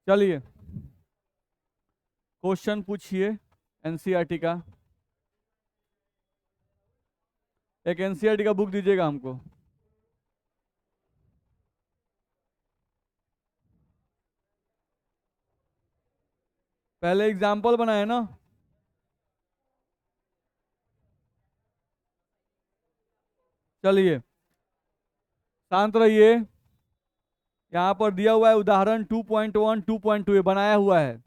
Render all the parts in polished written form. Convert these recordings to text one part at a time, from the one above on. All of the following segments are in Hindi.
चलिए क्वेश्चन पूछिए एनसीईआरटी का। एक एनसीईआरटी का बुक दीजिएगा हमको। पहले एग्जाम्पल बनाए ना। चलिए शांत रहिए। यहाँ पर दिया हुआ है उदाहरण 2.1 2.2 ये बनाया हुआ है,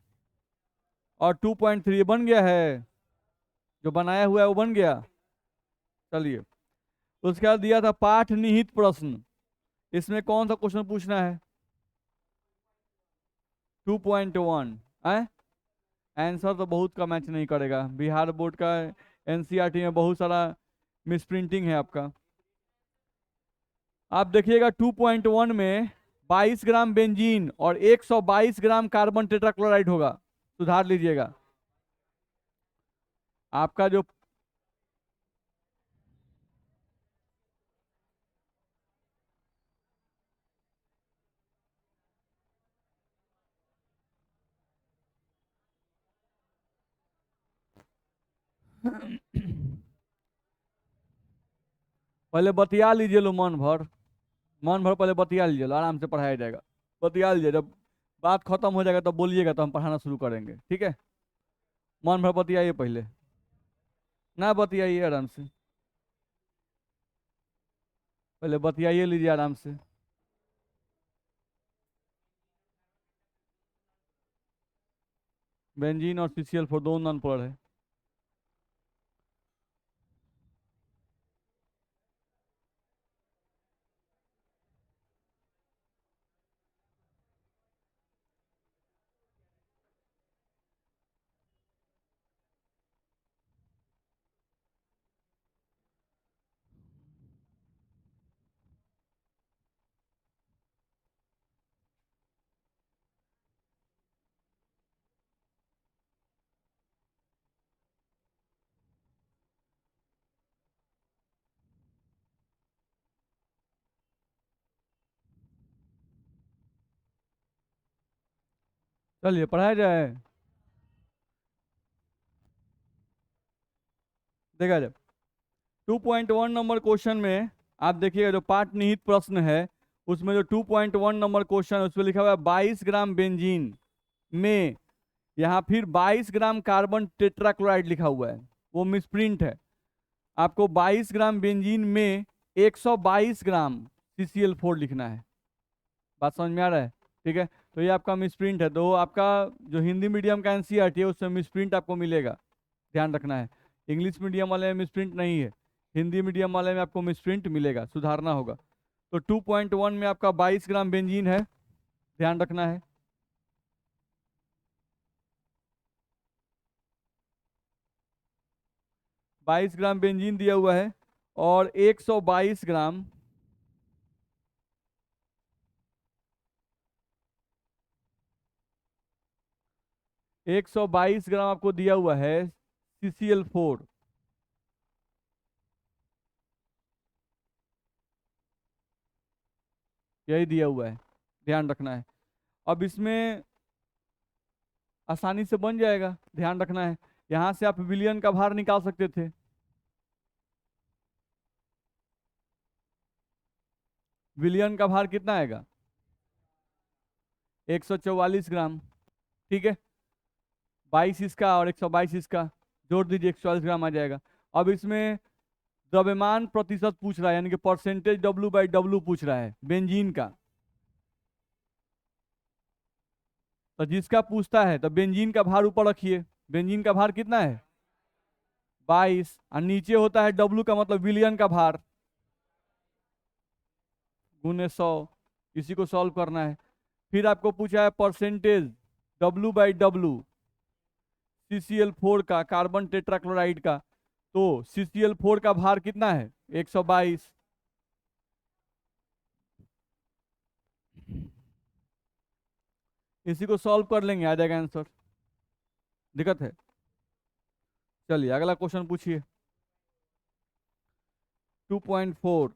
और 2.3 बन गया है। जो बनाया हुआ है वो बन गया। चलिए उसके बाद दिया था पाठ निहित प्रश्न। इसमें कौन सा क्वेश्चन पूछना है? 2.1 है। आंसर तो बहुत का मैच नहीं करेगा। बिहार बोर्ड का एनसीईआरटी में बहुत सारा मिसप्रिंटिंग है आपका। आप देखिएगा 2.1 में 22 ग्राम बेंजीन और 122 ग्राम कार्बन टेट्राक्लोराइड होगा। सुधार लीजिएगा आपका जो। पहले बतिया लीजिए लो मन भर। मन भर पहले बतिया लीजिए लो, आराम से पढ़ाया जाएगा। बतिया लीजिए, जब बात खत्म हो जाएगा तब बोलिएगा तो हम पढ़ाना शुरू करेंगे, ठीक है? मन भर बतियाइए पहले। ना बतियाइए आराम से, पहले बतियाइए लीजिए आराम से। बेंजीन और CCl4 दोनों अनपढ़ है। चलिए पढ़ाया जाए। देखा जाए 2.1 नंबर क्वेश्चन में आप देखिएगा जो पाठ निहित प्रश्न है उसमें जो 2.1 नंबर क्वेश्चन है उसमें लिखा हुआ है 22 ग्राम बेंजीन में, यहाँ फिर 22 ग्राम कार्बन टेट्राक्लोराइड लिखा हुआ है, वो मिसप्रिंट है। आपको 22 ग्राम बेंजीन में 122 ग्राम CCl4 लिखना है। बात समझ में आ रहा है? ठीक है, तो ये आपका मिसप्रिंट है। तो आपका जो हिंदी मीडियम का एनसीईआरटी है उसमें मिसप्रिंट आपको मिलेगा, ध्यान रखना है। इंग्लिश मीडियम वाले में मिसप्रिंट नहीं है, हिंदी मीडियम वाले में आपको मिसप्रिंट मिलेगा, सुधारना होगा। तो 2.1 में आपका 22 ग्राम बेंजीन है, ध्यान रखना है। 22 ग्राम बेंजीन दिया हुआ है और 122 ग्राम 122 ग्राम आपको दिया हुआ है CCl4। यही दिया हुआ है, ध्यान रखना है। अब इसमें आसानी से बन जाएगा, ध्यान रखना है। यहां से आप विलियन का भार निकाल सकते थे। विलियन का भार कितना आएगा? 144 ग्राम, ठीक है। 22 इसका और 122 इसका जोड़ दीजिए, 140 ग्राम आ जाएगा। अब इसमें द्रव्यमान प्रतिशत पूछ रहा है, यानी कि परसेंटेज W/W पूछ रहा है बेंजीन का। तो जिसका पूछता है तो बेंजीन का भार ऊपर रखिए। बेंजीन का भार कितना है? 22, और नीचे होता है W का मतलब विलियन का भार, गुने 100। इसी को सॉल्व करना है। फिर आपको पूछा है परसेंटेज W/W CCl4 का, कार्बन टेट्राक्लोराइड का। तो CCl4 का भार कितना है? 122। इसी को सॉल्व कर लेंगे, आ जाएगा आंसर। दिक्कत है? चलिए अगला क्वेश्चन पूछिए। 2.4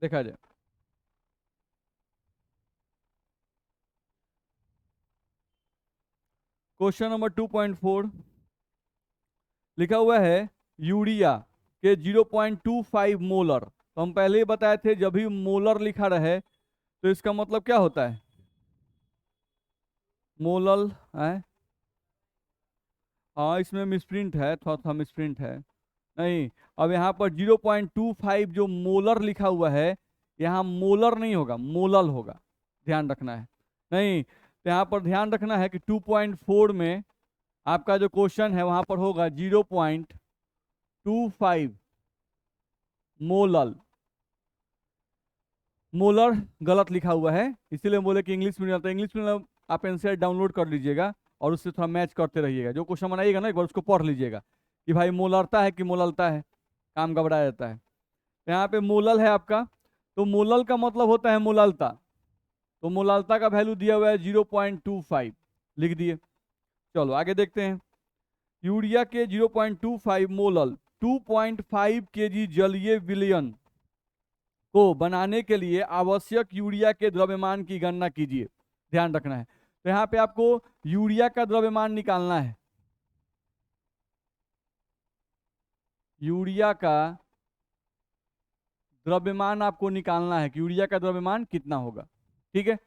देखा जाए। क्वेश्चन नंबर 2.4 लिखा हुआ है यूरिया के 0.25 मोलर। तो हम पहले ही बताए थे जब भी मोलर लिखा रहे तो इसका मतलब क्या होता है, मोलल है। हाँ इसमें मिसप्रिंट है, थोड़ा थोड़ा मिसप्रिंट है। नहीं, अब यहाँ पर 0.25 जो मोलर लिखा हुआ है, यहाँ मोलर नहीं होगा, मोलल होगा, ध्यान रखना है। नहीं तो यहाँ पर ध्यान रखना है कि 2.4 में आपका जो क्वेश्चन है वहां पर होगा 0.25 मोलल। मोलर गलत लिखा हुआ है, इसीलिए बोले कि इंग्लिश मीडियम, तो इंग्लिश मीडियम आप एनसीईआरटी डाउनलोड कर लीजिएगा और उससे थोड़ा मैच करते रहिएगा। जो क्वेश्चन बनाइएगा ना एक बार उसको पढ़ लीजिएगा कि भाई मोलरता है कि मोललता है, काम घबरा जाता है। तो यहाँ पे मोलल है आपका, तो मोलल का मतलब होता है मोललता। तो मोललता का वैल्यू दिया हुआ है 0.25, लिख दिए। चलो आगे देखते हैं। यूरिया के 0.25 मोलल 2.5 केजी जलीय विलयन को बनाने के लिए आवश्यक यूरिया के द्रव्यमान की गणना कीजिए। ध्यान रखना है, तो यहाँ पे आपको यूरिया का द्रव्यमान निकालना है। यूरिया का द्रव्यमान आपको निकालना है कि यूरिया का द्रव्यमान कितना होगा, ठीक है।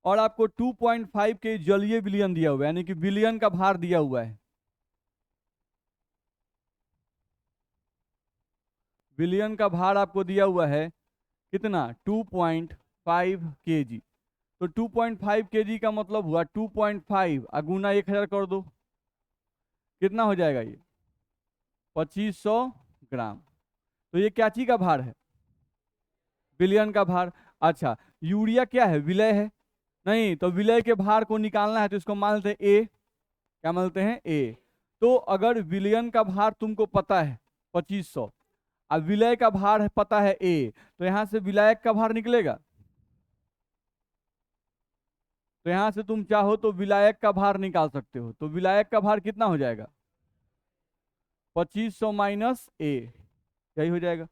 और आपको 2.5 के जलीय विलयन दिया हुआ है, यानी कि विलयन का भार दिया हुआ है। विलयन का भार आपको दिया हुआ है कितना, 2.5 केजी। तो 2.5 केजी का मतलब हुआ 2.5 गुना 1000 कर दो, कितना हो जाएगा ये, 2500 ग्राम। तो ये क्या चीज का भार है, विलयन का भार। अच्छा, यूरिया क्या है, विलय है। नहीं, तो विलय के भार को निकालना है तो इसको मान लेते हैं ए। क्या मानते हैं, ए। तो अगर विलयन का भार तुमको पता है 2500, अब विलय का भार है पता है ए, तो यहां से विलायक का भार निकलेगा। तो यहां से तुम चाहो तो विलायक का भार निकाल सकते हो। तो विलायक का भार कितना हो जाएगा, 2500 माइनस ए, यही हो जाएगा।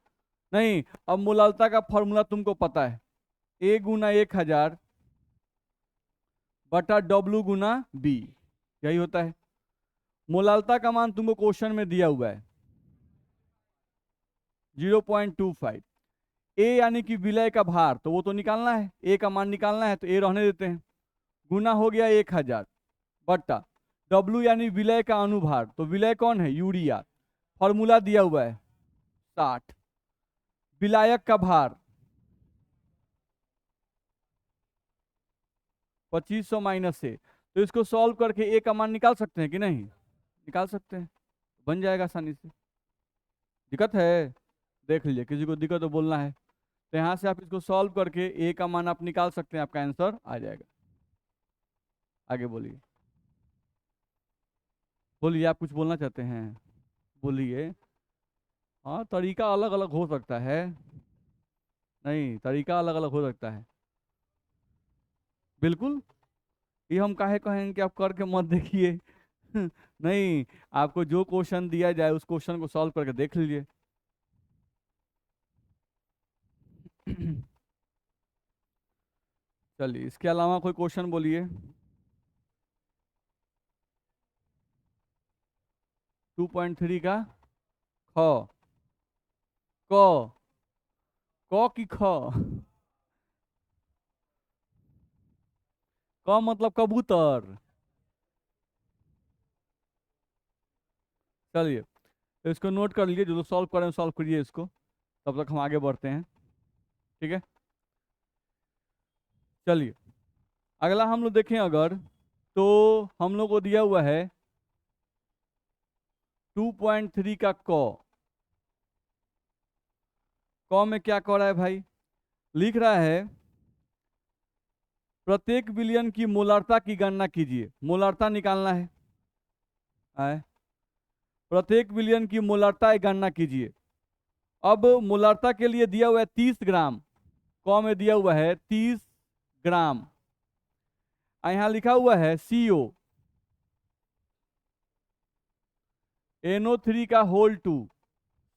नहीं, अब मोललता का फॉर्मूला तुमको पता है, ए गुना 1000 बटा डब्लू गुना बी, यही होता है। मोललता का मान तुमको क्वेश्चन में दिया हुआ है 0.25। ए यानी कि विलय का भार, तो वो तो निकालना है, ए का मान निकालना है, तो ए रहने देते हैं। गुना हो गया 1000 बट्टा डब्लू यानी विलय का अनुभार, तो विलय कौन है, यूरिया। फॉर्मूला दिया हुआ है 60। विलायक का भार 2500 माइनस से, तो इसको सॉल्व करके ए का मान निकाल सकते हैं कि नहीं, निकाल सकते हैं, बन जाएगा आसानी से। दिक्कत है, देख लीजिए, किसी को दिक्कत तो बोलना है। तो यहाँ से आप इसको सॉल्व करके ए का मान आप निकाल सकते हैं, आपका आंसर आ जाएगा। आगे बोलिए, बोलिए आप कुछ बोलना चाहते हैं, बोलिए। हाँ तरीका अलग अलग हो सकता है, नहीं तरीका अलग अलग हो सकता है, बिल्कुल। ये हम काहे कहेंगे कि आप करके मत देखिए नहीं, आपको जो क्वेश्चन दिया जाए उस क्वेश्चन को सॉल्व करके देख लीजिए चलिए इसके अलावा कोई क्वेश्चन बोलिए। 2.3 का ख, क, क की ख, क मतलब कबूतर। चलिए तो इसको नोट कर लीजिए, जो लोग सॉल्व करें सॉल्व करिए इसको, तब तक हम आगे बढ़ते हैं, ठीक है। चलिए अगला हम लोग देखें अगर, तो हम लोग को दिया हुआ है 2.3 का क में क्या कर रहा है भाई, लिख रहा है प्रत्येक विलयन की मोलारता की गणना कीजिए। मोलारता निकालना है, आए? प्रत्येक विलयन की मोलारता की गणना कीजिए। अब मोलारता के लिए दिया हुआ है 30 ग्राम, क में दिया हुआ है 30 ग्राम। यहाँ लिखा हुआ है CO NO3 का होल 2,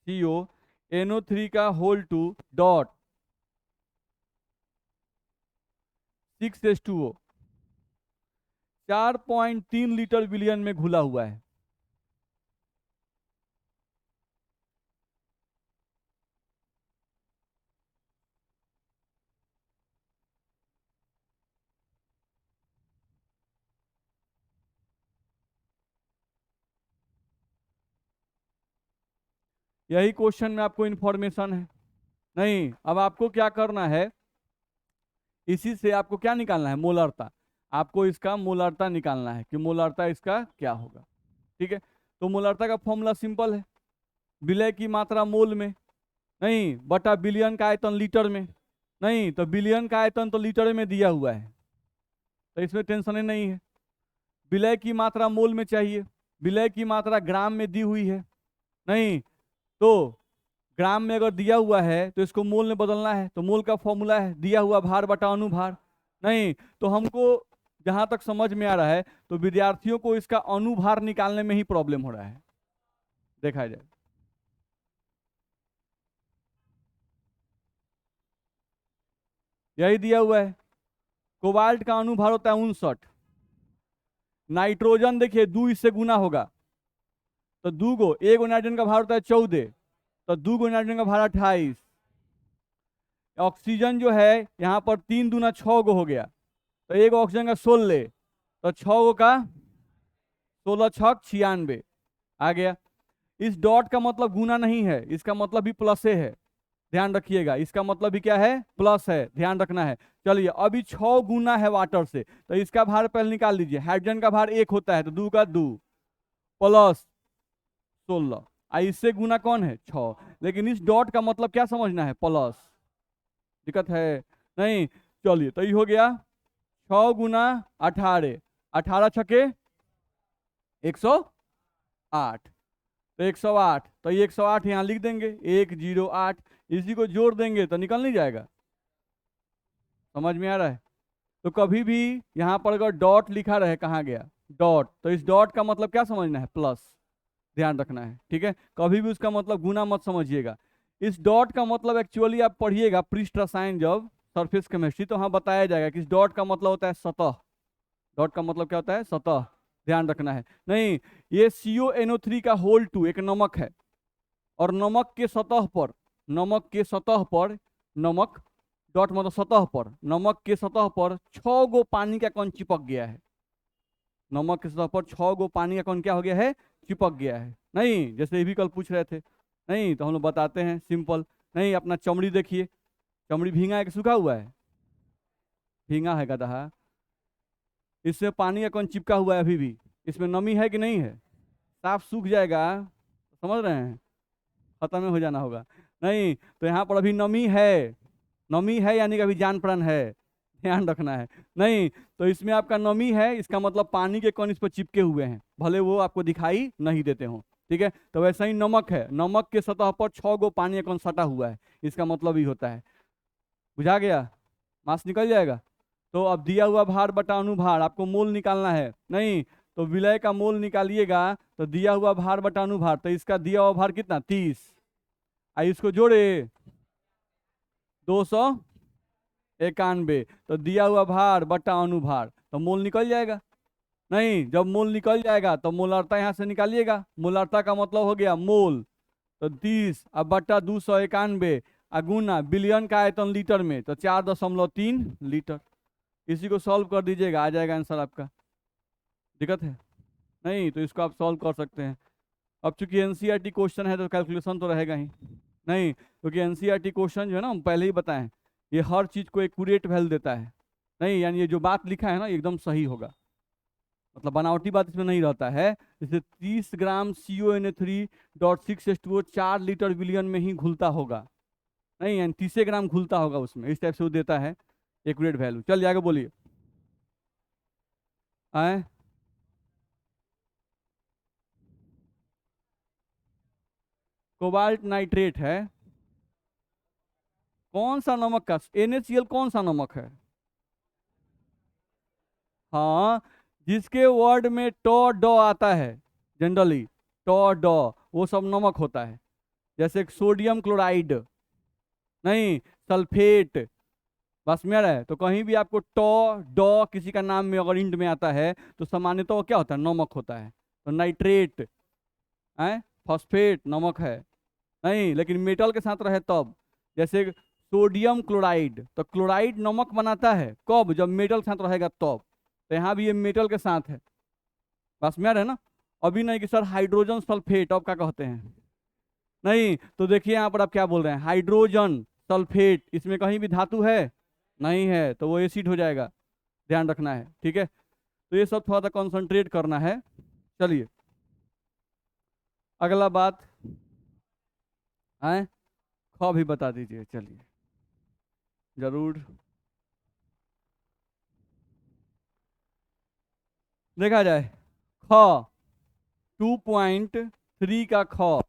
CO NO3 का होल 2 डॉट 6H2O। 4.3 लीटर विलियन में घुला हुआ है। यही क्वेश्चन में आपको इंफॉर्मेशन है। नहीं, अब आपको क्या करना है, इसी से आपको क्या निकालना है, मोलरता। आपको इसका मोलरता निकालना है कि मोलरता इसका क्या होगा। ठीक है, तो मोलरता का फॉर्मूला सिंपल है, विलय की मात्रा मोल में, नहीं, बटा बिलियन का आयतन लीटर में। नहीं, तो बिलियन का आयतन तो लीटर में दिया हुआ है, तो इसमें टेंशन ही नहीं है। विलय की मात्रा मोल में चाहिए, विलय की मात्रा ग्राम में दी हुई है। नहीं, तो ग्राम में अगर दिया हुआ है तो इसको मोल में बदलना है, तो मोल का फॉर्मूला है दिया हुआ भार बटा अनुभार। नहीं, तो हमको जहां तक समझ में आ रहा है तो विद्यार्थियों को इसका अनुभार निकालने में ही प्रॉब्लम हो रहा है। देखा जाए, यही दिया हुआ है। कोबाल्ट का अनुभार होता है 59। नाइट्रोजन देखिए 2 इससे गुना होगा, तो 2 गो, एक नाइट्रोजन का भार होता है 14, तो 2 गो नाइट्रोजन का भार 28। ऑक्सीजन जो है यहाँ पर 3 दूना 6 गो हो गया, तो एक ऑक्सीजन का 16, तो 6 गो का 16 छक 96 आ गया। इस डॉट का मतलब गुना नहीं है, इसका मतलब भी प्लस है, ध्यान रखिएगा, इसका मतलब भी क्या है, प्लस है, ध्यान रखना है। चलिए, अभी 6 गुना है वाटर से, तो इसका भार पहले निकाल लीजिए। हाइड्रोजन का भार 1 होता है, तो 2 का 2 प्लस 16, इससे गुना कौन है 6, लेकिन इस डॉट का मतलब क्या समझना है, प्लस। दिक्कत है नहीं। चलिए, तो ये हो गया 6 गुना 18, 18 छके 108, तो 108, तो ये 108 यहाँ लिख देंगे, 108, इसी को जोड़ देंगे तो निकल नहीं जाएगा। समझ में आ रहा है। तो कभी भी यहाँ पर अगर डॉट लिखा रहे, कहाँ गया डॉट, तो इस डॉट का मतलब क्या समझना है, प्लस, ध्यान रखना है। ठीक है, कभी भी उसका मतलब गुना मत समझिएगा। इस डॉट का मतलब एक्चुअली आप पढ़िएगा पृष्ठ रसायन जब सरफेस केमिस्ट्री, तो वहाँ बताया जाएगा कि इस डॉट का मतलब होता है सतह। डॉट का मतलब क्या होता है, सतह, ध्यान रखना है। नहीं, ये CONO3 का होल 2 एक नमक है, और नमक के सतह पर, नमक के सतह पर, नमक डॉट मतलब सतह पर, नमक के सतह पर 6 गो पानी का कण चिपक गया है। नमक के सतह पर 6 गो पानी का कण क्या हो गया है, चिपक गया है। नहीं, जैसे ये भी कल पूछ रहे थे, नहीं, तो हम लोग बताते हैं सिंपल। नहीं, अपना चमड़ी देखिए, चमड़ी भींगा है कि सूखा हुआ है, भींगा है गधा। इसमें पानी का कण चिपका हुआ है, अभी भी इसमें नमी है कि नहीं है, साफ सूख जाएगा, समझ रहे हैं, खत्म हो जाना होगा। नहीं, तो यहाँ पर अभी नमी है, नमी है यानी कि अभी जान प्राण है, ध्यान रखना है। नहीं, तो इसमें आपका नमी है, इसका मतलब पानी के कण इस पर चिपके हुए हैं, भले वो आपको दिखाई नहीं देते हो। ठीक है, तो वैसा ही नमक है, नमक के सतह पर 6 गो पानी का कण सटा हुआ है, इसका मतलब ही होता है। बुझा गया, मास निकल जाएगा। तो अब दिया हुआ भार बटा अनुभार, आपको मोल निकालना है। नहीं, तो विलय का मोल निकालिएगा, तो दिया हुआ भार बटा अनुभार, तो इसका दिया हुआ भार कितना 30, इसको जोड़े 291, तो दिया हुआ भार बटा अनुभार, तो मोल निकल जाएगा। नहीं, जब मोल निकल जाएगा तो मोलारता यहाँ से निकालिएगा, मोलारता का मतलब हो गया मोल, तो 30 अब बटा 291 गुना बिलियन का आयतन लीटर में, तो 4.3 लीटर। इसी को सॉल्व कर दीजिएगा, आ जाएगा आंसर आपका। दिक्कत है नहीं, तो इसको आप सॉल्व कर सकते हैं। अब चूंकि NCERT क्वेश्चन है तो कैलकुलेशन तो रहेगा ही। नहीं, क्योंकि NCERT क्वेश्चन जो है ना, हम पहले ही बताएं, ये हर चीज को एक्यूरेट वैल्यू देता है। नहीं, यानी ये जो बात लिखा है ना एकदम सही होगा, मतलब बनावटी बात इसमें नहीं रहता है। जैसे 30 ग्राम CONO3.6H2O 4 लीटर विलियन में ही घुलता होगा, नहीं, यानी 30 ग्राम घुलता होगा उसमें, इस टाइप से वो देता है एक्यूरेट वैल्यू। चल आगे बोलिए। आए, कोबाल्ट नाइट्रेट है, कौन सा नमक का, NaCl कौन सा नमक है, हाँ, जिसके वर्ड में टॉ डॉ आता है जनरली, टॉ डॉ, वो सब नमक होता है। जैसे सोडियम क्लोराइड, नहीं, सल्फेट, बस में आ रहा है। तो कहीं भी आपको टॉ डॉ किसी का नाम में अगर इंड में आता है तो सामान्यतः वो क्या होता है, नमक होता है। तो नाइट्रेट है, फॉस्फेट नमक है नहीं, लेकिन मेटल के साथ रहे तब। जैसे सोडियम क्लोराइड, तो क्लोराइड नमक बनाता है कब, जब मेटल के साथ रहेगा तब। तो यहाँ भी ये मेटल के साथ है। बस में आ रहा है ना। अभी नहीं कि सर हाइड्रोजन सल्फेट अब क्या कहते हैं, नहीं। तो देखिए यहाँ पर आप क्या बोल रहे हैं, हाइड्रोजन सल्फेट, इसमें कहीं भी धातु है नहीं है, तो वो एसिड हो जाएगा। ध्यान रखना है, ठीक है। तो ये सब थोड़ा सा कंसंट्रेट करना है। चलिए अगला बात है, ख भी बता दीजिए। चलिए जरूर। देखा जाए ख 2.3 का ख,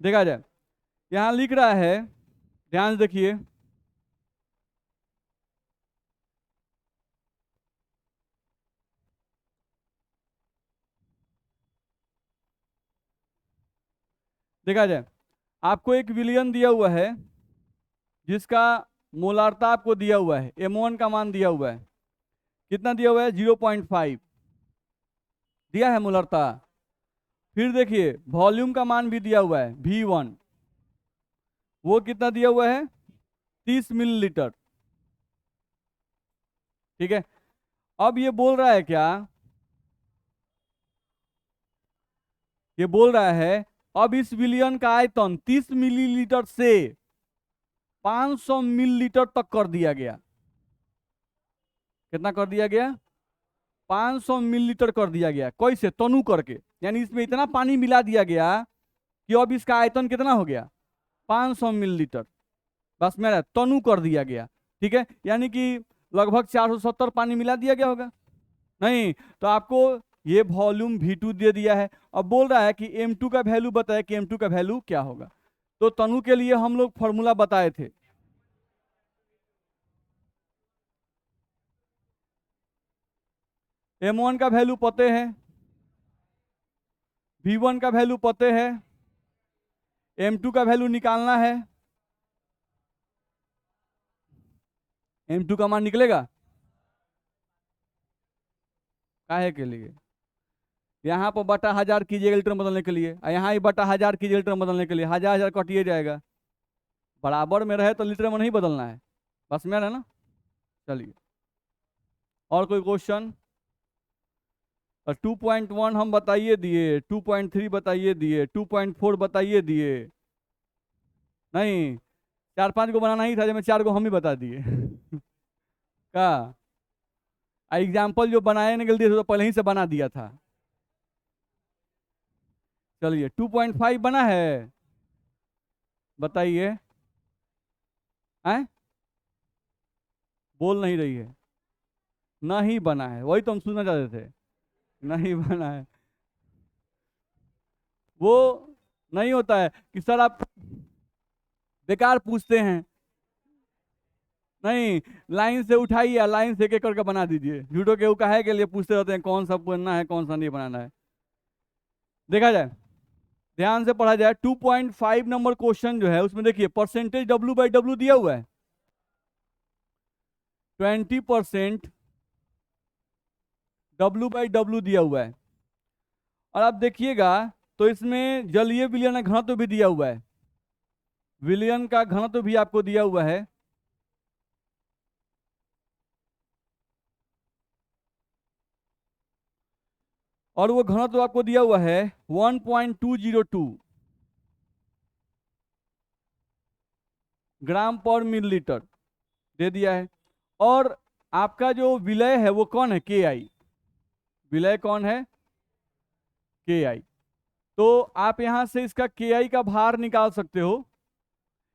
देखा जाए यहाँ लिख रहा है, ध्यान से देखिए। देखा जाए आपको एक विलियन दिया हुआ है जिसका मोलारता आपको दिया हुआ है, M1 का मान दिया हुआ है, कितना दिया हुआ है 0.5 दिया है मोलारता। फिर देखिए वॉल्यूम का मान भी दिया हुआ है V1, वो कितना दिया हुआ है 30 मिलीलीटर, ठीक है। अब ये बोल रहा है क्या, ये बोल रहा है अब इस विलियन का आयतन 30 मिलीलीटर से 500 मिलीलीटर तक कर दिया गया। कितना कर दिया गया, 500 मिलीलीटर कर दिया गया। कैसे, तनु करके, यानी इसमें इतना पानी मिला दिया गया कि अब इसका आयतन कितना हो गया 500 मिलीलीटर। बस मेरा तनु कर दिया गया, ठीक है। यानी कि लगभग 470 पानी मिला दिया गया होगा नहीं। तो आपको ये वॉल्यूम V2 दे दिया है। अब बोल रहा है कि M2 का वैल्यू बताए कि M2 का वैल्यू क्या होगा। तो तनु के लिए हम लोग फॉर्मूला बताए थे, M1 का वैल्यू पते है, V1 का वैल्यू पते है, M2 का वैल्यू निकालना है। M2 का मान निकलेगा काहे के लिए, यहाँ पर बटा 1000 कीजिएगा लीटर में बदलने के लिए, और यहाँ ही बटा 1000 कीजिए लीटर में बदलने के लिए, 1000 कटिए जाएगा। बराबर में रहे तो लीटर में नहीं बदलना है। बस में है ना। चलिए और कोई क्वेश्चन। 2.1 हम बताइए दिए, 2.3 बताइए दिए, 2.4 बताइए दिए नहीं। 4-5 को बनाना ही था, जब मैं 4 को हम ही बता दिए का एग्जाम्पल जो बनाए निकल दिए थे तो पहले ही से बना दिया था। चलिए 2.5 बना है, बताइए। हैं, बोल नहीं रही है, नहीं बना है, वही तो हम सुनना चाहते थे। नहीं बना है, वो नहीं होता है कि सर आप बेकार पूछते हैं। नहीं, लाइन से उठाइए या लाइन से एक एक करके बना दीजिए। झूठो के काहे के लिए पूछते रहते हैं कौन सा बनना है कौन सा नहीं बनाना है। देखा जाए, ध्यान से पढ़ा जाए, 2.5 नंबर क्वेश्चन जो है उसमें देखिए परसेंटेज W/W दिया हुआ है, 20% W/W दिया हुआ है। और आप देखिएगा तो इसमें जलीय विलयन का घनत्व भी दिया हुआ है, विलयन का घनत्व भी आपको दिया हुआ है। और वो घनत्व आपको दिया हुआ है 1.202 ग्राम पर मिलीलीटर दे दिया है। और आपका जो विलय है वो कौन है, KI, विलय कौन है KI। तो आप यहां से इसका KI का भार निकाल सकते हो।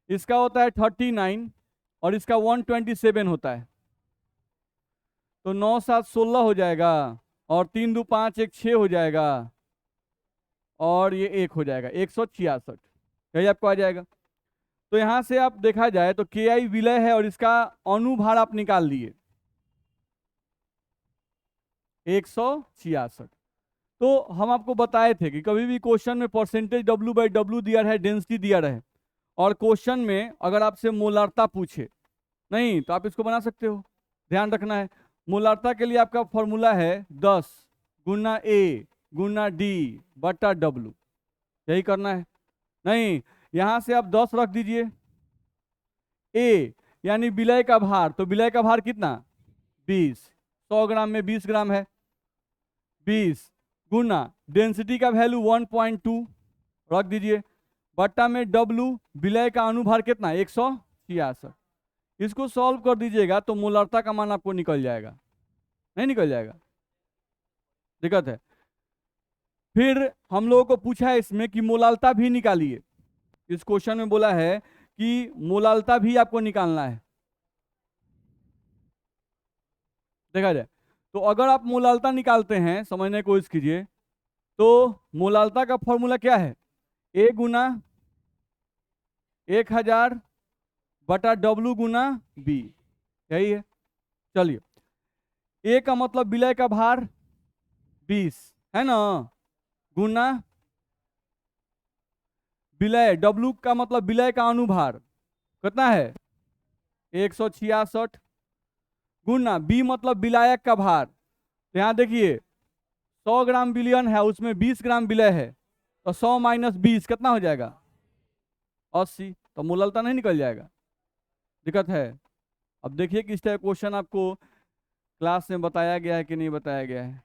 इसका होता है 39 और इसका 127 होता है। तो 9 7 16 हो जाएगा, और 3 2 5 1 6 हो जाएगा, और ये 1 हो जाएगा 166, यही आपको आ जाएगा। तो यहां से आप देखा जाए तो KI विलय है और इसका अनुभार आप निकाल लिए 166। तो हम आपको बताए थे कि कभी भी क्वेश्चन में परसेंटेज W/W दिया रहे, डेंसिटी दिया रहे, और क्वेश्चन में अगर आपसे मोलारता पूछे, नहीं तो आप इसको बना सकते हो। ध्यान रखना है, मोलारता के लिए आपका फॉर्मूला है 10 गुना ए गुना डी बटा डब्लू, यही करना है। नहीं, यहां से आप 10 रख दीजिए, ए यानी विलय का भार, तो विलय का भार कितना 20, 100 ग्राम में 20 ग्राम है, 20 गुना डेंसिटी का वैल्यू 1.2 रख दीजिए, बट्टा में डब्लू विलय का अनुभार कितना 166। इसको सॉल्व कर दीजिएगा तो मोलारता का मान आपको निकल जाएगा, नहीं निकल जाएगा, दिक्कत है। फिर हम लोगों को पूछा है इसमें कि मोलालता भी निकालिए। इस क्वेश्चन में बोला है कि मोलालता भी आपको निकालना है। देखा जाए तो अगर आप मोलालता निकालते हैं, समझने की कोशिश कीजिए, तो मोलालता का फॉर्मूला क्या है, ए गुना 1000 बटा डब्लू गुना बी, यही है। चलिए, ए का मतलब विलय का भार 20 है ना, गुना विलय, डब्लू का मतलब विलय का अनुभार कितना है 166, गुना बी मतलब विलायक का भार, तो यहां देखिए 100 ग्राम विलयन है, उसमें 20 ग्राम विलय है, तो 100 माइनस 20 कितना हो जाएगा 80, तो मोलालता नहीं निकल जाएगा, दिक्कत है। अब देखिए कि इस टाइप क्वेश्चन आपको क्लास में बताया गया है कि नहीं बताया गया है।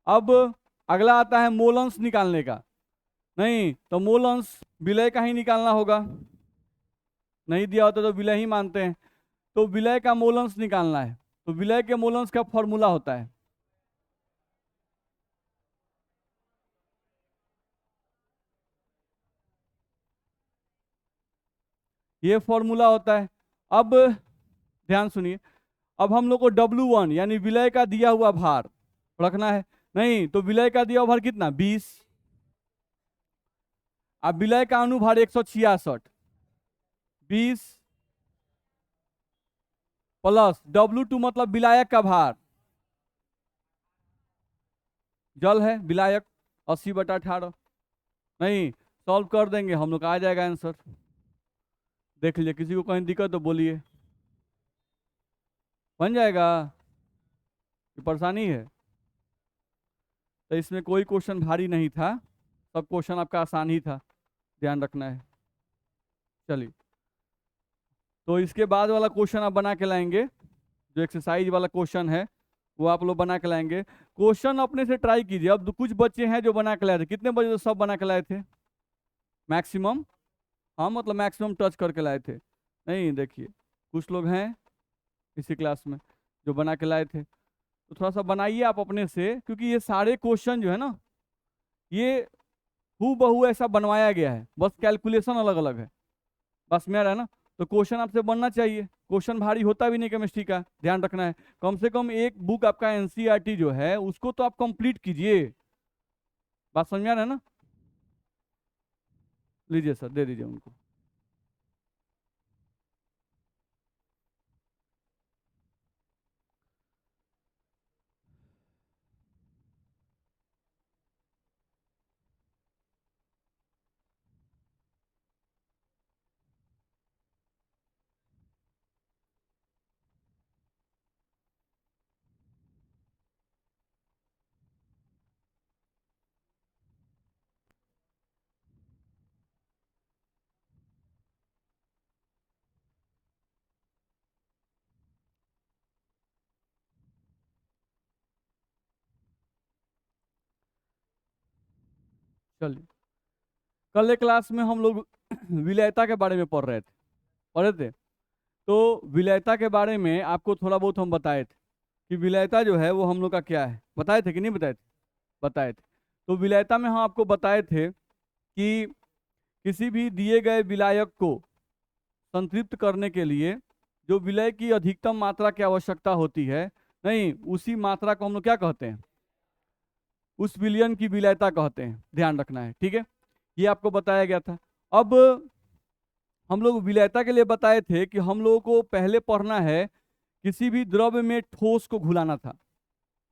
अब अगला आता है मोलंस निकालने का, नहीं तो मोलंस विलय का ही निकालना होगा, नहीं दिया होता तो विलय ही मानते हैं, तो विलय का मोलंस निकालना है, तो विलय के मोलंस का फॉर्मूला होता है, ये फॉर्मूला होता है। अब ध्यान सुनिए, अब हम लोग को W1 यानी विलय का दिया हुआ भार रखना है, नहीं तो विलय का दिया हुआ भार कितना 20, अब विलय का अनुभार 166, 20 प्लस W2 मतलब विलायक का भार, जल है विलायक 80/18, नहीं सॉल्व कर देंगे हम लोग, आ जाएगा आंसर। देख लीजिए, किसी को कहीं दिक्कत तो बोलिए, बन जाएगा, ये परेशानी है। तो इसमें कोई क्वेश्चन भारी नहीं था, सब क्वेश्चन आपका आसान ही था, ध्यान रखना है। चलिए, तो इसके बाद वाला क्वेश्चन आप बना के लाएंगे, जो एक्सरसाइज वाला क्वेश्चन है वो आप लोग बना के लाएंगे। क्वेश्चन अपने से ट्राई कीजिए। अब कुछ बच्चे हैं जो बना के लाए थे, कितने बजे तो सब बना के लाए थे मैक्सिमम, हाँ मतलब मैक्सिमम टच करके लाए थे, नहीं देखिए कुछ लोग हैं इसी क्लास में जो बना के लाए थे, तो थोड़ा सा बनाइए आप अपने से, क्योंकि ये सारे क्वेश्चन जो है ना, ये हूबहू ऐसा बनवाया गया है, बस कैलकुलेशन अलग अलग है, बस मेरा है ना। तो क्वेश्चन आपसे बनना चाहिए, क्वेश्चन भारी होता भी नहीं केमिस्ट्री का, ध्यान रखना है। कम से कम एक बुक आपका एनसीईआरटी जो है उसको तो आप कंप्लीट कीजिए, बात समझ में आ रहा है ना। लीजिए सर, दे दीजिए उनको। चलिए, कल एक क्लास में हम लोग विलयता के बारे में पढ़ रहे थे, तो विलयता के बारे में आपको थोड़ा बहुत हम बताए थे कि विलयता जो है वो हम लोग का क्या है, बताए थे कि नहीं बताए थे, बताए थे। तो विलयता में हम आपको बताए थे कि किसी भी दिए गए विलायक को संतृप्त करने के लिए जो विलय की अधिकतम मात्रा की आवश्यकता होती है, नहीं उसी मात्रा को हम लोग क्या कहते हैं, उस विलयन की विलयता कहते हैं, ध्यान रखना है, ठीक है। ये आपको बताया गया था। अब हम लोग विलयता के लिए बताए थे कि हम लोगों को पहले पढ़ना है किसी भी द्रव्य में ठोस को घुलाना था,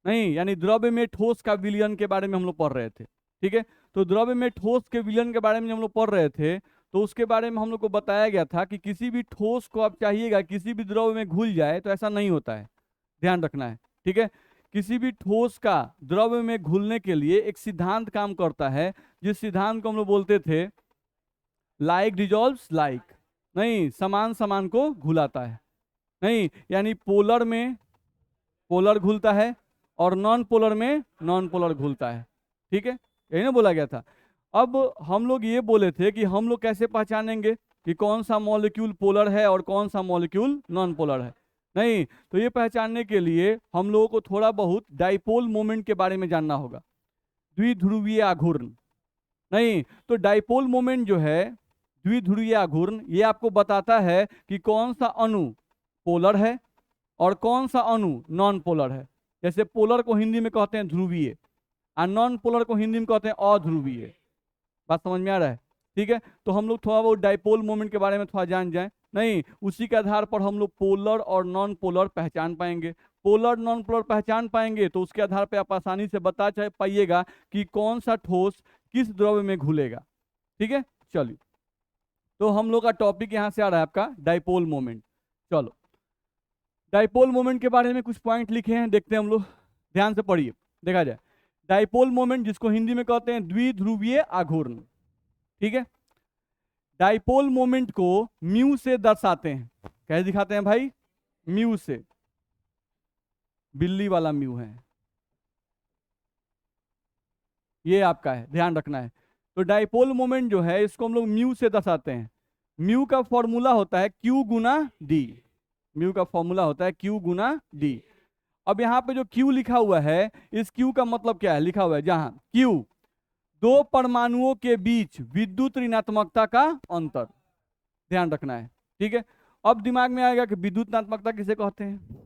नहीं यानी द्रव्य में ठोस का विलयन के बारे में हम लोग पढ़ रहे थे, ठीक है। तो द्रव्य में ठोस के विलयन के बारे में हम लोग पढ़ रहे थे, तो उसके बारे में हम लोग को बताया गया था कि किसी भी ठोस को आप चाहिएगा किसी भी द्रव में घुल जाए, तो ऐसा नहीं होता है, ध्यान रखना है, ठीक है। किसी भी ठोस का द्रव में घुलने के लिए एक सिद्धांत काम करता है, जिस सिद्धांत को हम लोग बोलते थे लाइक डिजॉल्व्स लाइक, नहीं समान समान को घुलाता है, नहीं यानी पोलर में पोलर घुलता है और नॉन पोलर में नॉन पोलर घुलता है, ठीक है, यही ना बोला गया था। अब हम लोग ये बोले थे कि हम लोग कैसे पहचानेंगे कि कौन सा मॉलिक्यूल पोलर है और कौन सा मॉलिक्यूल नॉन पोलर है। नहीं, तो ये पहचानने के लिए हम लोगों को थोड़ा बहुत डाइपोल मोमेंट के बारे में जानना होगा, द्विध्रुवीय आघूर्ण। नहीं, तो डाइपोल मोमेंट जो है, द्विध्रुवीय आघूर्ण, ये आपको बताता है कि कौन सा अणु पोलर है और कौन सा अणु नॉन पोलर है। जैसे पोलर को हिंदी में कहते हैं ध्रुवीय और नॉन पोलर को हिंदी में कहते हैं अध्रुवीय। बात समझ में आ रहा है, ठीक है। तो हम लोग थोड़ा बहुत डाइपोल मोमेंट के बारे में थोड़ा जान जाएं, नहीं उसी के आधार पर हम लोग पोलर और नॉन पोलर पहचान पाएंगे। पोलर नॉन पोलर पहचान पाएंगे तो उसके आधार पर आप आसानी से बता पाइएगा कि कौन सा ठोस किस द्रव्य में घुलेगा, ठीक है। चलिए, तो हम लोग का टॉपिक यहां से आ रहा है आपका डाइपोल मोमेंट। चलो, डाइपोल मोमेंट के बारे में कुछ पॉइंट लिखे हैं, देखते हैं हम लोग, ध्यान से पढ़िए, देखा जाए। डाइपोल मोमेंट जिसको हिंदी में कहते हैं द्विध्रुवीय आघूर्ण, ठीक है। डाइपोल मोमेंट को म्यू से दर्शाते हैं, कैसे दिखाते हैं भाई, म्यू से, बिल्ली वाला म्यू है ये आपका है, ध्यान रखना है। तो डाइपोल मोमेंट जो है इसको हम लोग म्यू से दर्शाते हैं। म्यू का फॉर्मूला होता है Q गुना डी, म्यू का फॉर्मूला होता है Q गुना डी। अब यहाँ पे जो Q लिखा हुआ है, इस Q का मतलब क्या है, लिखा हुआ है जहां Q दो परमाणुओं के बीच विद्युत ऋणात्मकता का अंतर, ध्यान रखना है, ठीक है। अब दिमाग में आएगा कि विद्युत ऋणात्मकता किसे कहते हैं,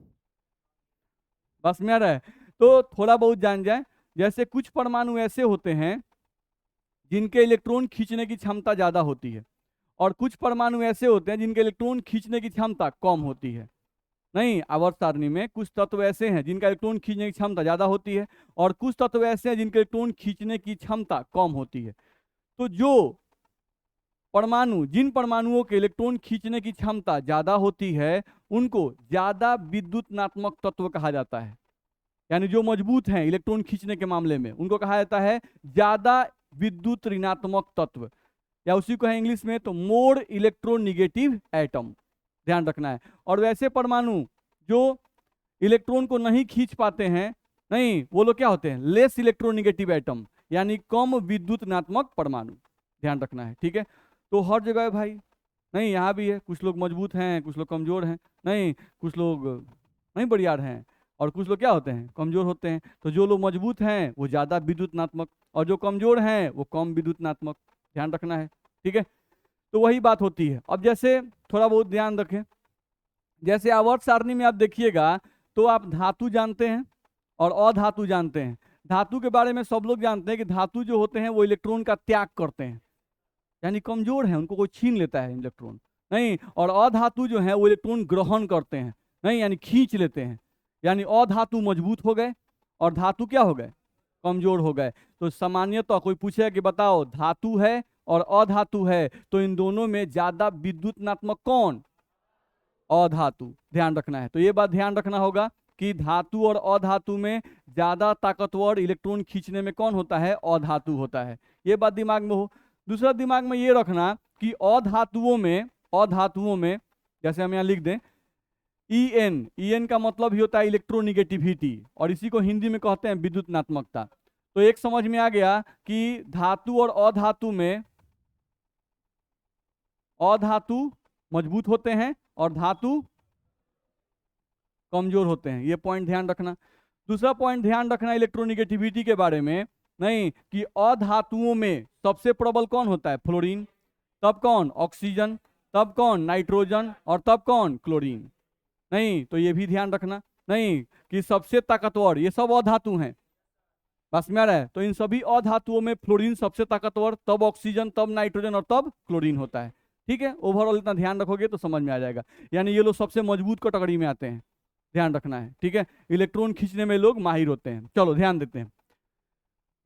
बस में आ रहा है, तो थोड़ा बहुत जान जाए। जैसे कुछ परमाणु ऐसे होते हैं जिनके इलेक्ट्रॉन खींचने की क्षमता ज्यादा होती है, और कुछ परमाणु ऐसे होते हैं जिनके इलेक्ट्रॉन खींचने की क्षमता कम होती है। नहीं, आवर्त सारणी में कुछ तत्व ऐसे हैं जिनका इलेक्ट्रॉन खींचने की क्षमता ज्यादा होती है और कुछ तत्व ऐसे हैं जिनके इलेक्ट्रॉन खींचने की क्षमता कम होती है। तो जो परमाणु, जिन परमाणुओं के इलेक्ट्रॉन खींचने की क्षमता ज्यादा होती है उनको ज्यादा विद्युत ऋणात्मक तत्व कहा जाता है, यानी जो मजबूत हैं इलेक्ट्रॉन खींचने के मामले में उनको कहा जाता है ज्यादा विद्युत ऋणात्मक तत्व, या उसी को है इंग्लिश में तो मोर इलेक्ट्रोनिगेटिव एटम, ध्यान रखना है। और वैसे परमाणु जो इलेक्ट्रॉन को नहीं खींच पाते हैं, नहीं वो लोग क्या होते हैं, लेस इलेक्ट्रोनिगेटिव एटम, यानी कम विद्युत ऋणात्मक परमाणु, ध्यान रखना है, ठीक है। तो हर जगह है भाई, नहीं यहाँ भी है, कुछ लोग मजबूत हैं कुछ लोग कमजोर हैं, नहीं कुछ लोग नहीं बढ़ियार हैं और कुछ लोग क्या होते हैं, कमजोर होते हैं। तो जो लोग मजबूत हैं वो ज्यादा विद्युत ऋणात्मक और जो कमजोर हैं वो कम विद्युत ऋणात्मक, ध्यान रखना है, ठीक है। तो वही बात होती है। अब जैसे थोड़ा बहुत ध्यान रखें, जैसे आवर्त सारणी में आप देखिएगा तो आप धातु जानते हैं और अधातु जानते हैं। धातु के बारे में सब लोग जानते हैं कि धातु जो होते हैं वो इलेक्ट्रॉन का त्याग करते हैं, यानी कमजोर है, उनको कोई छीन लेता है इलेक्ट्रॉन, नहीं। और अधातु जो है वो इलेक्ट्रॉन ग्रहण करते हैं, नहीं यानी खींच लेते हैं, यानी अधातु मजबूत हो गए और धातु क्या हो गए, कमजोर हो गए। तो सामान्यतः कोई पूछेगा कि बताओ धातु है और अधातु है तो इन दोनों में ज्यादा विद्युत ऋणात्मक कौन, अधातु, ध्यान रखना है। तो ये बात ध्यान रखना होगा कि धातु और अधातु में ज्यादा ताकतवर इलेक्ट्रॉन खींचने में कौन होता है, अधातु होता है, ये बात दिमाग में हो। दूसरा दिमाग में ये रखना कि अधातुओं में जैसे हम यहाँ लिख दें EN का मतलब ही होता है इलेक्ट्रोनिगेटिविटी और इसी को हिंदी में कहते हैं विद्युत ऋणात्मकता। तो एक समझ में आ गया कि धातु और अधातु में अधातु मजबूत होते हैं और धातु कमजोर होते हैं, ये पॉइंट ध्यान रखना। दूसरा पॉइंट ध्यान रखना इलेक्ट्रोनिगेटिविटी के बारे में, नहीं कि अधातुओं में सबसे प्रबल कौन होता है, फ्लोरीन, तब कौन, ऑक्सीजन, तब कौन, नाइट्रोजन और तब कौन, क्लोरीन। नहीं, तो ये भी ध्यान रखना, नहीं कि सबसे ताकतवर ये सब अधातु हैं, बस में आ रहा है। तो इन सभी अधातुओं में फ्लोरीन सबसे ताकतवर, तब ऑक्सीजन, तब नाइट्रोजन और तब क्लोरीन होता है, ठीक है। ओवरऑल इतना ध्यान रखोगे तो समझ में आ जाएगा, यानी ये लोग सबसे मजबूत कैटेगरी में आते हैं, ध्यान रखना है, ठीक है। इलेक्ट्रॉन खींचने में लोग माहिर होते हैं। चलो ध्यान देते हैं।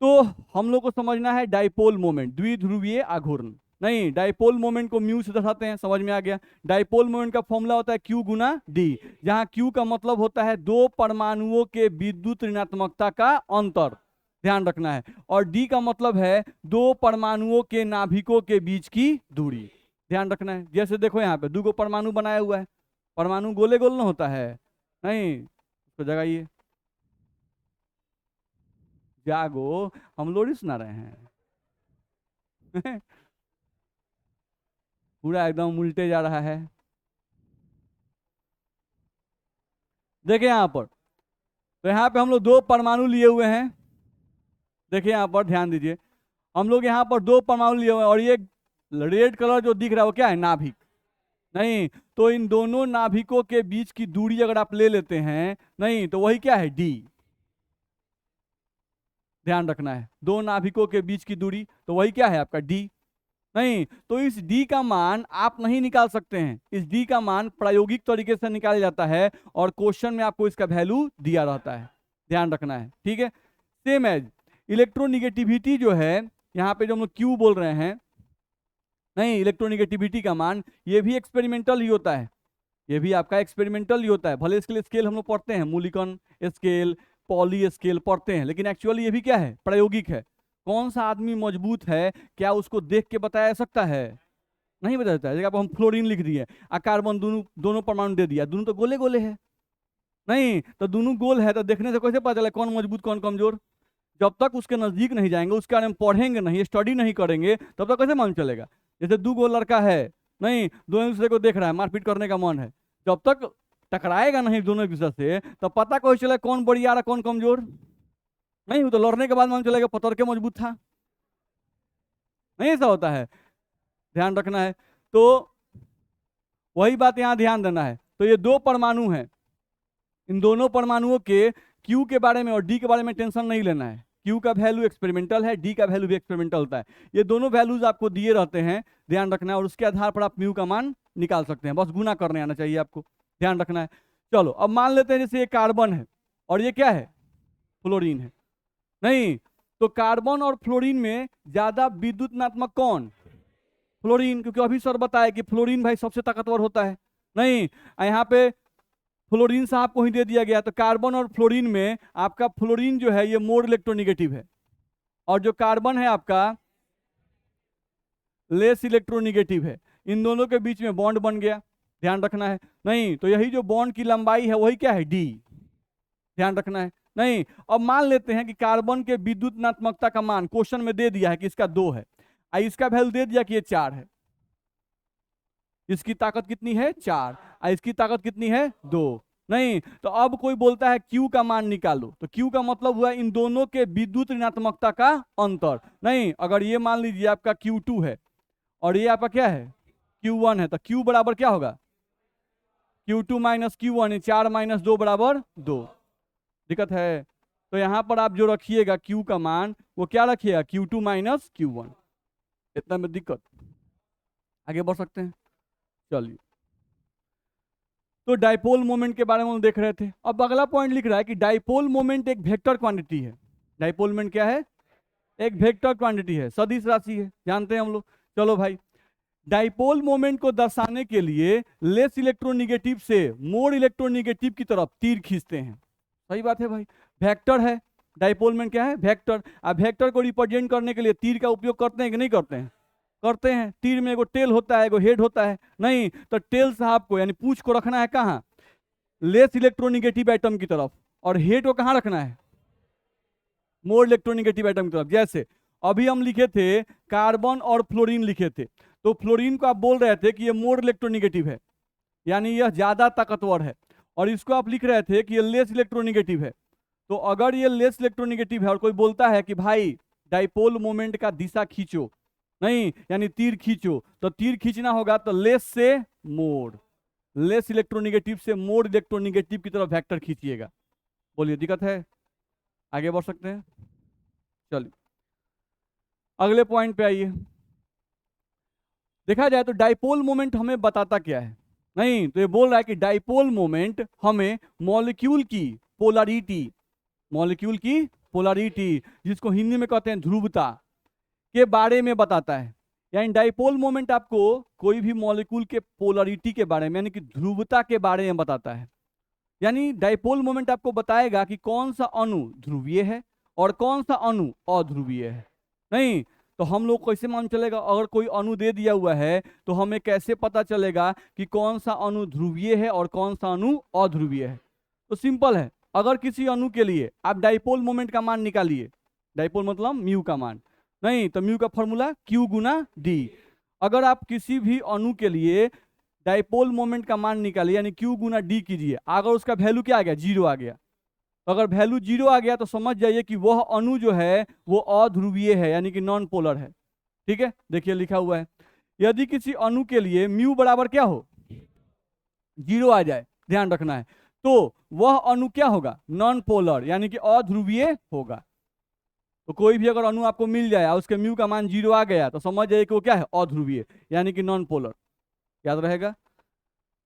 तो हम लोग को समझना है डाइपोल मोमेंट, द्विध्रुवीय आघूर्ण, नहीं, डाइपोल मोमेंट को म्यू से दर्शाते हैं, समझ में आ गया। डाइपोल मोमेंट का फॉर्मूला होता है Q गुना D, जहां Q का मतलब होता है दो परमाणुओं के विद्युत ऋणात्मकता का अंतर, ध्यान रखना है, और D का मतलब है दो परमाणुओं के नाभिकों के बीच की दूरी, ध्यान रखना है। जैसे देखो यहाँ पे दो परमाणु बनाया हुआ है, परमाणु गोले गोल ना होता है, नहीं, तो जगाइए, जागो, हम लोरी सुना रहे हैं। पूरा एकदम उल्टे जा रहा है। देखिए यहाँ पर, तो यहाँ पे हम लोग दो परमाणु लिए हुए हैं, देखिए यहाँ पर ध्यान दीजिए, हम लोग यहाँ पर दो परमाणु लिए हुए हैं, और ये रेड कलर जो दिख रहा है वो क्या है, नाभिक, नहीं, तो इन दोनों नाभिकों के बीच की दूरी अगर आप ले लेते हैं, नहीं, तो वही क्या है, D, ध्यान रखना है, दो नाभिकों के बीच की दूरी, तो वही क्या है आपका D, नहीं, तो इस D का मान आप नहीं निकाल सकते हैं, इस D का मान प्रायोगिक तरीके से निकाला जाता है, और क्वेश्चन में आपको इसका वैल्यू दिया रहता है, ध्यान रखना है, ठीक है। सेम एज इलेक्ट्रोनिगेटिविटी जो है, यहाँ पे जो हम लोग Q बोल रहे हैं, नहीं, इलेक्ट्रोनिगेटिविटी का मान ये भी एक्सपेरिमेंटल ही होता है, ये भी आपका एक्सपेरिमेंटल ही होता है, भले इसके लिए स्केल हम लोग पढ़ते हैं, मूलिकन स्केल, पॉली स्केल पढ़ते हैं, लेकिन एक्चुअली ये भी क्या है, प्रायोगिक है। कौन सा आदमी मजबूत है, क्या उसको देख के बताया जा सकता है, नहीं बता सकता है। जगह पर हम फ्लोरीन लिख दिए और कार्बन दोनों परमाणु दे दिया, दोनों तो गोले गोले है, नहीं, तो दोनों गोल है, तो देखने से कैसे पता चले कौन मजबूत कौन कमजोर, जब तक उसके नजदीक नहीं जाएंगे, उसके बारे में पढ़ेंगे नहीं, स्टडी नहीं करेंगे, तब तक कैसे मालूम चलेगा। जैसे दो गो लड़का है, नहीं, दोनों एक दूसरे को देख रहा है, मारपीट करने का मन है, जब तक टकराएगा नहीं दोनों एक दूसरे से, तब पता कैसे चलेगा कौन बढ़िया रहा कौन कमजोर, नहीं, वो तो लड़ने के बाद मालूम चलेगा पतर के मजबूत था, नहीं ऐसा होता है, ध्यान रखना है। तो वही बात यहाँ ध्यान देना है। तो ये दो परमाणु हैं, इन दोनों परमाणुओं के Q के बारे में और D के बारे में टेंशन नहीं लेना है, Q का वैल्यू एक्सपेरिमेंटल है, D का वैल्यू भी एक्सपेरिमेंटल होता है, ये दोनों वैल्यूज आपको दिए रहते हैं, ध्यान रखना है, और उसके आधार पर आप म्यू का मान निकाल सकते हैं, बस गुना करने आना चाहिए आपको, ध्यान रखना है। चलो अब मान लेते हैं जैसे ये कार्बन है और ये क्या है, फ्लोरीन है, नहीं, तो कार्बन और फ्लोरीन में ज्यादा विद्युतनात्मक कौन, फ्लोरीन, क्योंकि अभी सर बताया कि फ्लोरीन भाई सबसे ताकतवर होता है, नहीं, यहाँ पे फ्लोरीन साहब को ही दे दिया गया, तो कार्बन और फ्लोरीन में आपका फ्लोरीन जो है ये मोर इलेक्ट्रोनिगेटिव है, और जो कार्बन है आपका लेस इलेक्ट्रोनिगेटिव है, इन दोनों के बीच में बॉन्ड बन गया, ध्यान रखना है, नहीं, तो यही जो बॉन्ड की लंबाई है वही क्या है, D, ध्यान रखना है, नहीं। अब मान लेते हैं कि कार्बन के विद्युतनात्मकता का मान क्वेश्चन में दे दिया है कि इसका 2 है, इसका वैल्यू दे दिया कि ये 4 है, इसकी ताकत कितनी है 4, इसकी ताकत कितनी है 2, नहीं, तो अब कोई बोलता है Q का मान निकालो, तो Q का मतलब हुआ इन दोनों के विद्युत ऋणात्मकता का अंतर, नहीं, अगर ये मान लीजिए आपका Q2 है और ये आपका क्या है Q1 है, तो Q बराबर क्या होगा, Q2 माइनस Q1, 4 माइनस 2 बराबर 2, दिक्कत है। तो यहां पर आप जो रखिएगा Q का मान वो क्या रखिएगा, Q2 माइनस Q1, इतना में दिक्कत, आगे बढ़ सकते हैं, चलिए। तो डाइपोल मोमेंट के बारे में हम देख रहे थे, अब अगला पॉइंट लिख रहा है कि डाइपोल मोमेंट एक वेक्टर क्वांटिटी है, डाइपोल मोमेंट क्या है, एक वेक्टर क्वांटिटी है, सदिश राशि है, जानते हैं हम लोग। चलो भाई, डाइपोल मोमेंट को दर्शाने के लिए लेस इलेक्ट्रोनिगेटिव से मोर इलेक्ट्रोनिगेटिव की तरफ तीर खींचते हैं, सही बात है भाई, वेक्टर है, डाइपोल मोमेंट क्या है, वेक्टर, अब वेक्टर को रिप्रेजेंट करने के लिए तीर का उपयोग करते हैं कि नहीं करते हैं, करते हैं, तीर में एगो टेल होता है एगो हेड होता है, नहीं, तो टेल साहब को यानी पूंछ को रखना है कहाँ, लेस इलेक्ट्रोनिगेटिव एटम की तरफ, और हेड को कहाँ रखना है, मोर इलेक्ट्रोनिगेटिव एटम की तरफ। जैसे अभी हम लिखे थे कार्बन और फ्लोरीन लिखे थे, तो फ्लोरीन को आप बोल रहे थे कि ये मोर इलेक्ट्रोनिगेटिव है, यानी यह ज्यादा ताकतवर है, और इसको आप लिख रहे थे कि ये लेस इलेक्ट्रोनिगेटिव है। तो अगर ये लेस इलेक्ट्रोनिगेटिव है और कोई बोलता है कि भाई डाइपोल मोमेंट का दिशा खींचो, नहीं, यानी तीर खींचो, तो तीर खींचना होगा तो लेस से मोर, लेस इलेक्ट्रोनिगेटिव से मोर इलेक्ट्रोनिगेटिव की तरफ वेक्टर खींचिएगा। बोलिए दिक्कत है, आगे बढ़ सकते हैं, चलिए अगले पॉइंट पे आइए। देखा जाए तो डाइपोल मोमेंट हमें बताता क्या है, नहीं, तो ये बोल रहा है कि डाइपोल मोमेंट हमें मॉलिक्यूल की पोलैरिटी, मॉलिक्यूल की पोलैरिटी जिसको हिंदी में कहते हैं ध्रुवता के बारे में बताता है। यानी डाइपोल मोमेंट आपको कोई भी मॉलिक्यूल के पोलरिटी के बारे में यानी कि ध्रुवता के बारे में बताता है। यानी डाइपोल मोमेंट आपको बताएगा कि कौन सा अणु ध्रुवीय है और कौन सा अणु अध्रुवीय है। नहीं तो हम लोग कैसे मालूम चलेगा? अगर कोई अणु दे दिया हुआ है तो हमें कैसे पता चलेगा कि कौन सा अणु ध्रुवीय है और कौन सा अणु अध्रुवीय है? तो सिंपल है, अगर किसी अणु के लिए आप डाइपोल मोमेंट का मान निकालिए, डाइपोल मतलब म्यू का मान, नहीं तो म्यू का फॉर्मूला Q गुना D। अगर आप किसी भी अणु के लिए डाइपोल मोमेंट का मान निकालिए यानी Q गुना D कीजिए, अगर उसका वैल्यू क्या आ गया? 0 आ गया। तो अगर वैल्यू 0 आ गया तो समझ जाइए कि वह अणु जो है वो अध्रुवीय है यानी कि नॉन पोलर है। ठीक है, देखिए लिखा हुआ है, यदि किसी अणु के लिए म्यू बराबर क्या हो? 0 आ जाए, ध्यान रखना है, तो वह अणु क्या होगा? नॉन पोलर यानी कि अध्रुवीय होगा। तो कोई भी अगर अणु आपको मिल जाए और उसके म्यू का मान 0 आ गया तो समझ जाइए कि वो क्या है? अध्रुवीय यानी कि नॉन पोलर। याद रहेगा।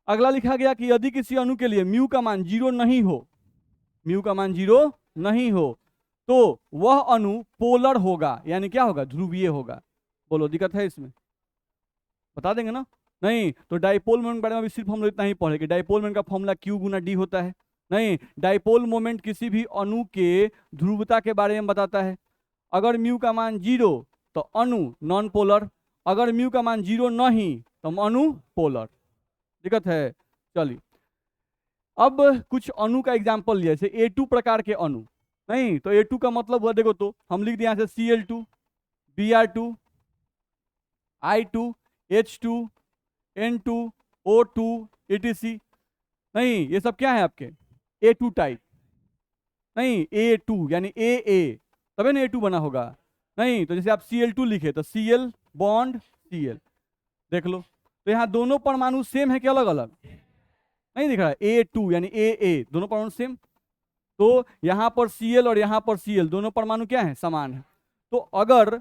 अगला लिखा गया कि यदि किसी अणु के लिए म्यू का मान 0 नहीं हो, म्यू का मान 0 नहीं हो तो वह अणु पोलर होगा यानी क्या होगा? ध्रुवीय होगा। बोलो दिक्कत है इसमें? बता देंगे ना? नहीं तो डाइपोल मोमेंट के बारे में अभी सिर्फ हम लोग इतना ही पढ़े कि डाइपोल मोमेंट का फॉर्मूला Q गुना D होता है। नहीं, डाइपोल मोमेंट किसी भी अणु के ध्रुवता के बारे में बताता है। अगर म्यू का मान 0 तो अणु नॉन पोलर, अगर म्यू का मान 0 नहीं तो अणु पोलर। दिक्कत है? चलिए अब कुछ अणु का एग्जांपल लिया, जैसे A2 प्रकार के अणु। नहीं तो A2 का मतलब हुआ, देखो तो हम लिख दिए यहाँ से Cl2, Br2, I2, H2, N2, O2 etc। नहीं ये सब क्या है आपके? A2 type. नहीं A2 यानी AA तभी ना A2 बना होगा। नहीं तो जैसे आप Cl2 लिखे तो Cl बॉन्ड Cl, देख लो तो यहाँ दोनों परमाणु सेम है कि अलग अलग? नहीं दिख रहा है? A2 यानी AA दोनों परमाणु सेम, तो यहाँ पर Cl और यहाँ पर Cl दोनों परमाणु क्या है? समान है। तो अगर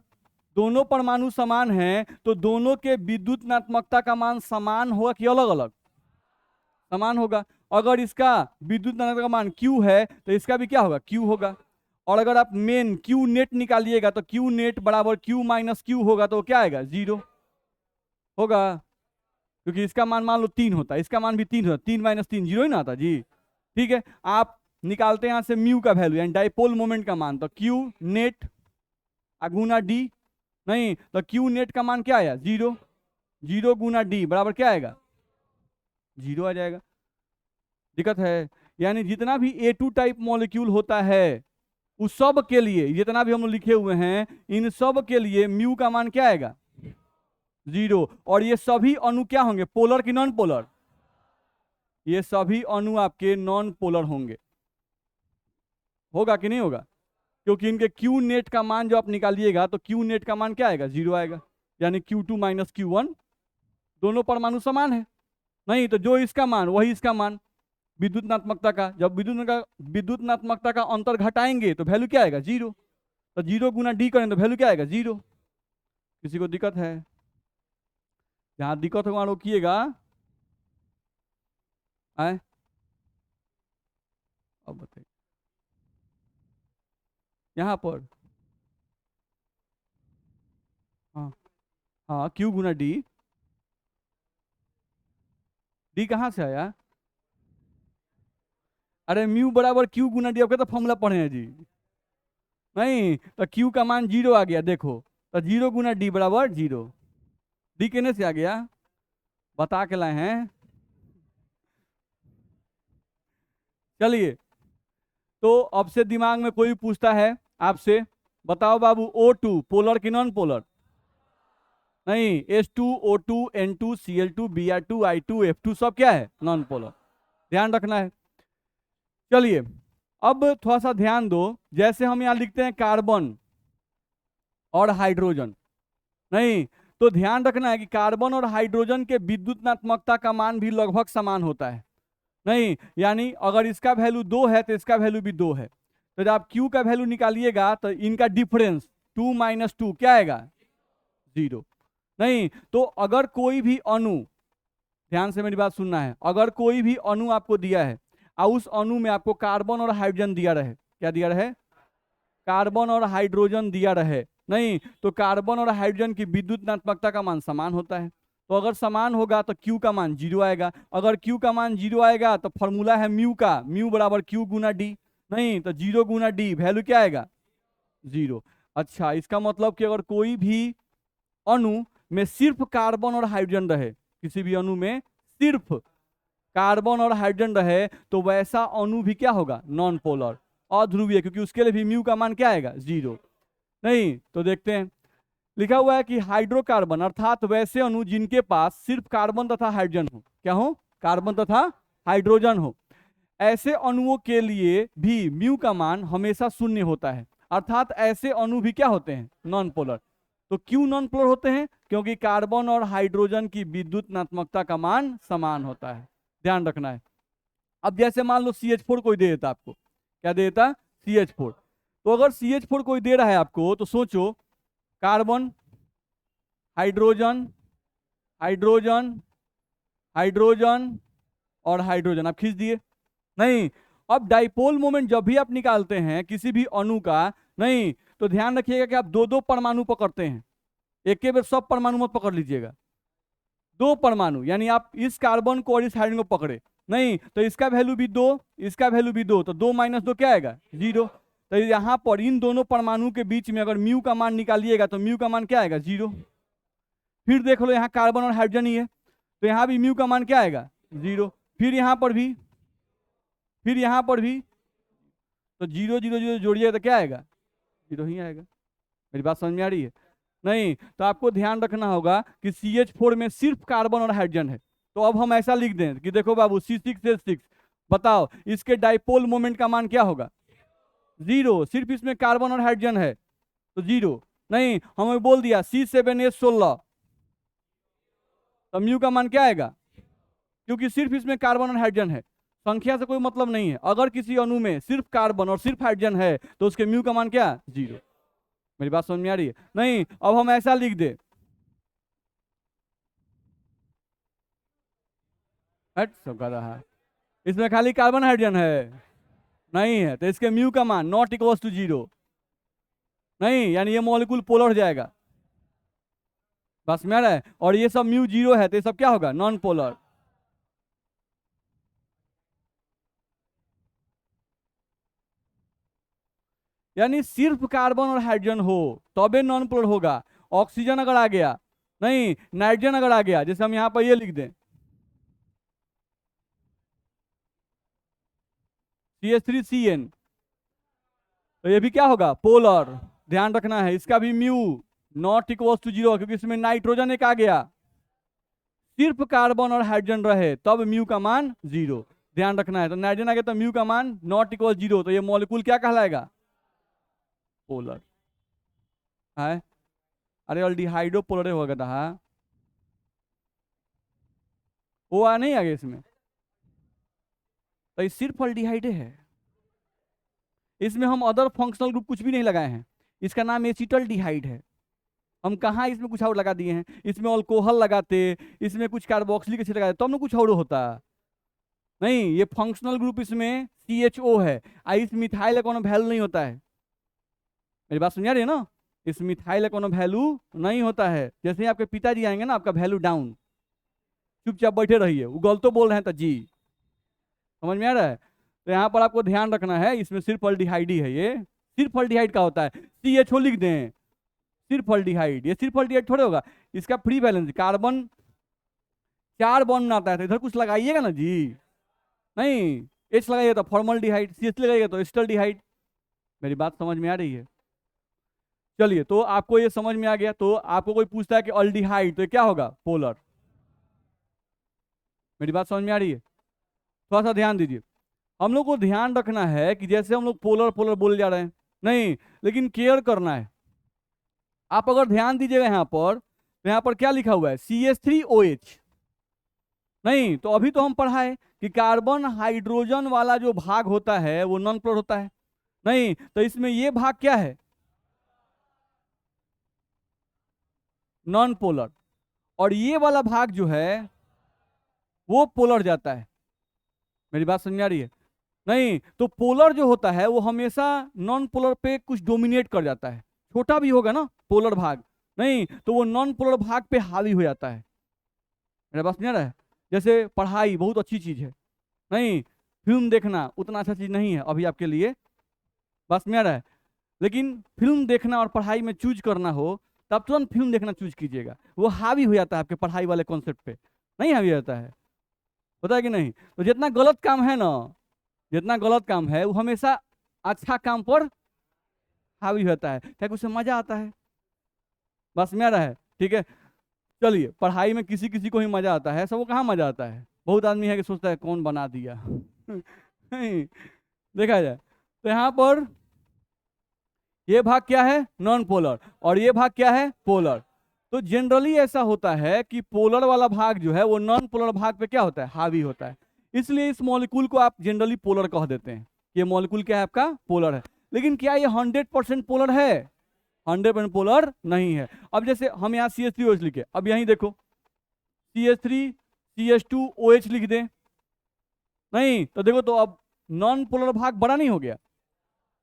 दोनों परमाणु समान हैं तो दोनों के विद्युत ऋणात्मकता का मान समान होगा कि अलग अलग? समान होगा। अगर इसका विद्युत ऋणात्मकता का मान Q है तो इसका भी क्या होगा? Q होगा। और अगर आप मेन Q नेट निकालिएगा तो Q नेट बराबर Q माइनस Q होगा, तो क्या आएगा? 0 होगा, क्योंकि इसका मान मान लो 3 होता है, इसका मान भी 3 होता है, 3 माइनस 3 0 ही ना आता जी। ठीक है, आप निकालते हैं यहाँ से म्यू का वैल्यू यानी डाइपोल मोमेंट का मान, तो Q नेट गुना D। नहीं तो Q नेट का मान क्या आया? 0, 0 गुना D बराबर क्या आएगा? 0 आ जाएगा। दिक्कत है? यानी जितना भी A2 टाइप मॉलिक्यूल होता है उस सब के लिए, जितना भी हम लोग लिखे हुए हैं इन सब के लिए म्यू का मान क्या आएगा? 0। और ये सभी अणु क्या होंगे? पोलर कि नॉन पोलर? ये सभी अणु आपके नॉन पोलर होंगे। होगा कि नहीं होगा? क्योंकि इनके Q नेट का मान जो आप निकालिएगा तो Q नेट का मान क्या आएगा? 0 आएगा, यानी Q2 माइनस Q1 दोनों परमाणु समान है। नहीं तो जो इसका मान वही इसका मान विद्युत ऋणात्मकता का, जब विद्युत ऋणात्मकता का अंतर घटाएंगे तो वैल्यू क्या आएगा? 0। तो 0 गुना D करें तो वैल्यू क्या आएगा? 0। किसी को दिक्कत है? जहां दिक्कत होगा रोकिएगा। आए अब बताइए यहाँ पर। हाँ हाँ, Q गुना D, D कहाँ से आया? अरे म्यू बराबर Q गुना D, आपके तो फॉर्मूला पढ़े हैं जी। नहीं तो Q का मान 0 आ गया, देखो तो 0 गुना D बराबर 0। D कहने से आ गया? बता के लाए हैं। चलिए तो अब से दिमाग में कोई पूछता है आपसे, बताओ बाबू O2 पोलर कि नॉन पोलर? नहीं, H2 O2 N2 Cl2 Br2 I2 F2 सब क्या है? Non polar. ध्यान रखना है। चलिए अब थोड़ा सा ध्यान दो, जैसे हम यहाँ लिखते हैं कार्बन और हाइड्रोजन। नहीं तो ध्यान रखना है कि कार्बन और हाइड्रोजन के विद्युत ऋणात्मकता का मान भी लगभग समान होता है। नहीं यानी अगर इसका वैल्यू 2 है तो इसका वैल्यू भी 2 है, तो जब आप Q का वैल्यू निकालिएगा तो इनका डिफरेंस 2 माइनस 2 क्या आएगा? 0। नहीं तो अगर कोई भी अणु, ध्यान से मेरी बात सुनना है, अगर कोई भी अणु आपको दिया है और उस अणु में आपको कार्बन और हाइड्रोजन दिया रहे, क्या दिया रहे? कार्बन और हाइड्रोजन दिया रहे। नहीं, तो कार्बन और हाइड्रोजन की विद्युत ऋणात्मकता का मान समान होता है। तो अगर समान होगा तो Q का मान 0 आएगा। अगर Q का मान 0 आएगा तो फॉर्मूला है म्यू का, म्यू बराबर Q गुना डी। नहीं तो 0 गुना डी, वैल्यू क्या आएगा? 0। अच्छा, इसका मतलब कि अगर कोई भी अणु में सिर्फ कार्बन और हाइड्रोजन रहे, किसी भी अणु में सिर्फ कार्बन और हाइड्रोजन रहे, तो वैसा अणु भी क्या होगा? नॉन पोलर, अध्रुवीय, क्योंकि उसके लिए भी म्यू का मान क्या आएगा? 0। नहीं तो देखते हैं, लिखा हुआ है कि हाइड्रोकार्बन अर्थात वैसे अणु जिनके पास सिर्फ कार्बन तथा हाइड्रोजन हो। क्या हो? कार्बन तथा हाइड्रोजन हो। ऐसे अणुओं के लिए भी म्यू का मान हमेशा 0 होता है, अर्थात ऐसे अणु भी क्या होते हैं? Non polar. तो क्यों नॉन पोलर होते हैं? क्योंकि कार्बन और हाइड्रोजन की विद्युत ऋणात्मकता का मान समान होता है, ध्यान रखना है। अब जैसे मान लो CH4 कोई दे देता आपको, क्या दे देता? CH4। तो अगर CH4 कोई दे रहा है आपको, तो सोचो कार्बन, हाइड्रोजन, हाइड्रोजन, हाइड्रोजन और हाइड्रोजन आप खींच दिए। नहीं, अब डाइपोल मोमेंट जब भी आप निकालते हैं किसी भी अणु का, नहीं तो ध्यान रखिएगा कि आप दो दो परमाणु पकड़ते हैं, एक के बार सब परमाणु मत पकड़ लीजिएगा, दो परमाणु, यानी आप इस कार्बन को और इस हाइड्रोजन को पकड़े। नहीं तो इसका वैल्यू भी 2, इसका वैल्यू भी 2, तो 2 माइनस 2 क्या आएगा? 0। तो यहां पर इन दोनों परमाणु के बीच में अगर म्यू का मान निकालिएगा तो म्यू का मान क्या आएगा? 0। फिर देख लो यहाँ कार्बन और हाइड्रोजन ही है, तो यहाँ भी म्यू का मान क्या आएगा? 0। फिर यहाँ पर भी, फिर यहाँ पर भी, तो 0 0 0 जोड़िएगा तो क्या आएगा? 0 ही आएगा। मेरी बात समझ में आ रही है? नहीं तो आपको ध्यान रखना होगा कि CH4 में सिर्फ कार्बन और हाइड्रोजन है। तो अब हम ऐसा लिख दें कि देखो बाबू C6H6, बताओ इसके डाइपोल मोमेंट का मान क्या होगा? 0। सिर्फ इसमें कार्बन और हाइड्रोजन है तो 0। नहीं, हमें बोल दिया C7H16, तो म्यू का मान क्या आएगा? क्योंकि सिर्फ इसमें कार्बन और हाइड्रोजन है, संख्या से कोई मतलब नहीं है। अगर किसी अणु में सिर्फ कार्बन और सिर्फ हाइड्रोजन है तो उसके म्यू का मान क्या? 0। मेरी बात समझ में आ रही है? नहीं, अब हम ऐसा लिख दे, हट सब कर रहा है, इसमें खाली कार्बन हाइड्रोजन है, नहीं है, तो इसके म्यू का मान नॉट इक्वल्स टू 0। नहीं, यानी ये मॉलिक्यूल पोलर हो जाएगा, बस में आ रहा है। और ये सब म्यू 0 है तो ये सब क्या होगा? Non polar. यानी सिर्फ कार्बन और हाइड्रोजन हो तबे नॉन पोलर होगा। ऑक्सीजन अगर आ गया, नहीं नाइट्रोजन अगर आ गया, जैसे हम यहां पर ये लिख दें CH3CN, तो ये भी क्या होगा? पोलर। ध्यान रखना है, इसका भी म्यू नॉट इक्वल टू 0, क्योंकि इसमें नाइट्रोजन एक आ गया, सिर्फ कार्बन और हाइड्रोजन रहे तब म्यू का मान 0। ध्यान रखना है, तो नाइट्रोजन आ गया तो म्यू का मान नॉट इक्वल 0, तो ये मॉलिक्यूल क्या कहलाएगा? पोलर है। अरे अल्डिहाइडो पोलर होगा था, वो आ नहीं आगे इसमें, तो ये सिर्फ अल्डिहाइड है, इसमें हम अदर फंक्शनल ग्रुप कुछ भी नहीं लगाए हैं, इसका नाम एसिटल्डिहाइड है। हम कहाँ इसमें कुछ और लगा दिए हैं, इसमें अल्कोहल लगाते, इसमें कुछ कार्बोक्सिलिक एसिड लगाते तब ना कुछ और होता। नहीं, ये फंक्शनल ग्रुप इसमें CHO है, इस मिथाइल का कोनो वैल्यू नहीं होता है। मेरी बात समझ आ रही है ना? इस मिथाइल का कोनो वैल्यू नहीं होता है। जैसे ही आपके पिताजी आएंगे ना, आपका वैल्यू डाउन, चुपचाप बैठे रहिए, वो गलत बोल रहे हैं तो जी, समझ में आ रहा है? तो यहाँ पर आपको ध्यान रखना है, इसमें सिर्फ अल्डिहाइड ही है, ये सिर्फ अल्डिहाइड का होता है। CHO लिख दें, सिर्फ अल्डिहाइड, ये सिर्फ अल्डिहाइड थोड़े होगा। इसका फ्री बैलेंस, कार्बन 4 बॉन्ड बनाता है तो इधर कुछ लगाइएगा ना जी, नहीं H लगाइएगा तो फॉर्मल्डिहाइड, CH लगाइएगा तो एसिटल्डिहाइड। मेरी बात समझ में आ रही है? चलिए, तो आपको ये समझ में आ गया। तो आपको कोई पूछता है कि अल्डिहाइड तो क्या होगा? पोलर। मेरी बात समझ में आ रही है? थोड़ा सा ध्यान दीजिए, हम लोग को ध्यान रखना है कि जैसे हम लोग पोलर पोलर बोले जा रहे हैं, नहीं लेकिन केयर करना है। आप अगर ध्यान दीजिएगा यहाँ पर, तो यहाँ पर क्या लिखा हुआ है? CH3OH। नहीं तो अभी तो हम पढ़ाए कि कार्बन हाइड्रोजन वाला जो भाग होता है वो नॉन पोलर होता है। नहीं तो इसमें ये भाग क्या है? Non polar. और ये वाला भाग जो है वो पोलर जाता है। मेरी बात समझ में आ रही है? नहीं तो पोलर जो होता है वो हमेशा नॉन पोलर पे कुछ डोमिनेट कर जाता है, छोटा भी होगा ना पोलर भाग, नहीं तो वो नॉन पोलर भाग पे हावी हो जाता है। मेरा बात समझ रहा है? जैसे पढ़ाई बहुत अच्छी चीज है, नहीं फिल्म देखना उतना अच्छा चीज नहीं है अभी आपके लिए, बस में रहा है। लेकिन फिल्म देखना और पढ़ाई में चूज करना हो तब तुरंत फिल्म देखना चूज कीजिएगा, वो हावी हो जाता है आपके पढ़ाई वाले कॉन्सेप्ट पे, नहीं हावी होता है, पता है कि नहीं? तो जितना गलत काम है ना, जितना गलत काम है वो हमेशा अच्छा काम पर हावी होता है, क्या कि उससे मजा आता है, बस में रहा है। ठीक है, चलिए पढ़ाई में किसी किसी को ही मजा आता है, सबको कहाँ मजा आता है? बहुत आदमी है कि सोचता है कौन बना दिया नहीं, देखा जाए तो यहाँ पर ये भाग क्या है? नॉन पोलर, और ये भाग क्या है? पोलर। तो जनरली ऐसा होता है कि पोलर वाला भाग जो है वो नॉन पोलर भाग पे क्या होता है? हावी होता है। इसलिए इस मॉलिक्यूल को आप जनरली पोलर कह देते हैं। ये मॉलिक्यूल क्या है आपका? पोलर है। लेकिन क्या ये 100% पोलर है? 100% पोलर नहीं है। अब जैसे हम यहाँ CH3OH लिखे, अब यहीं देखो CH3 CH2OH लिख दें, नहीं तो देखो तो अब नॉन पोलर भाग बड़ा नहीं हो गया,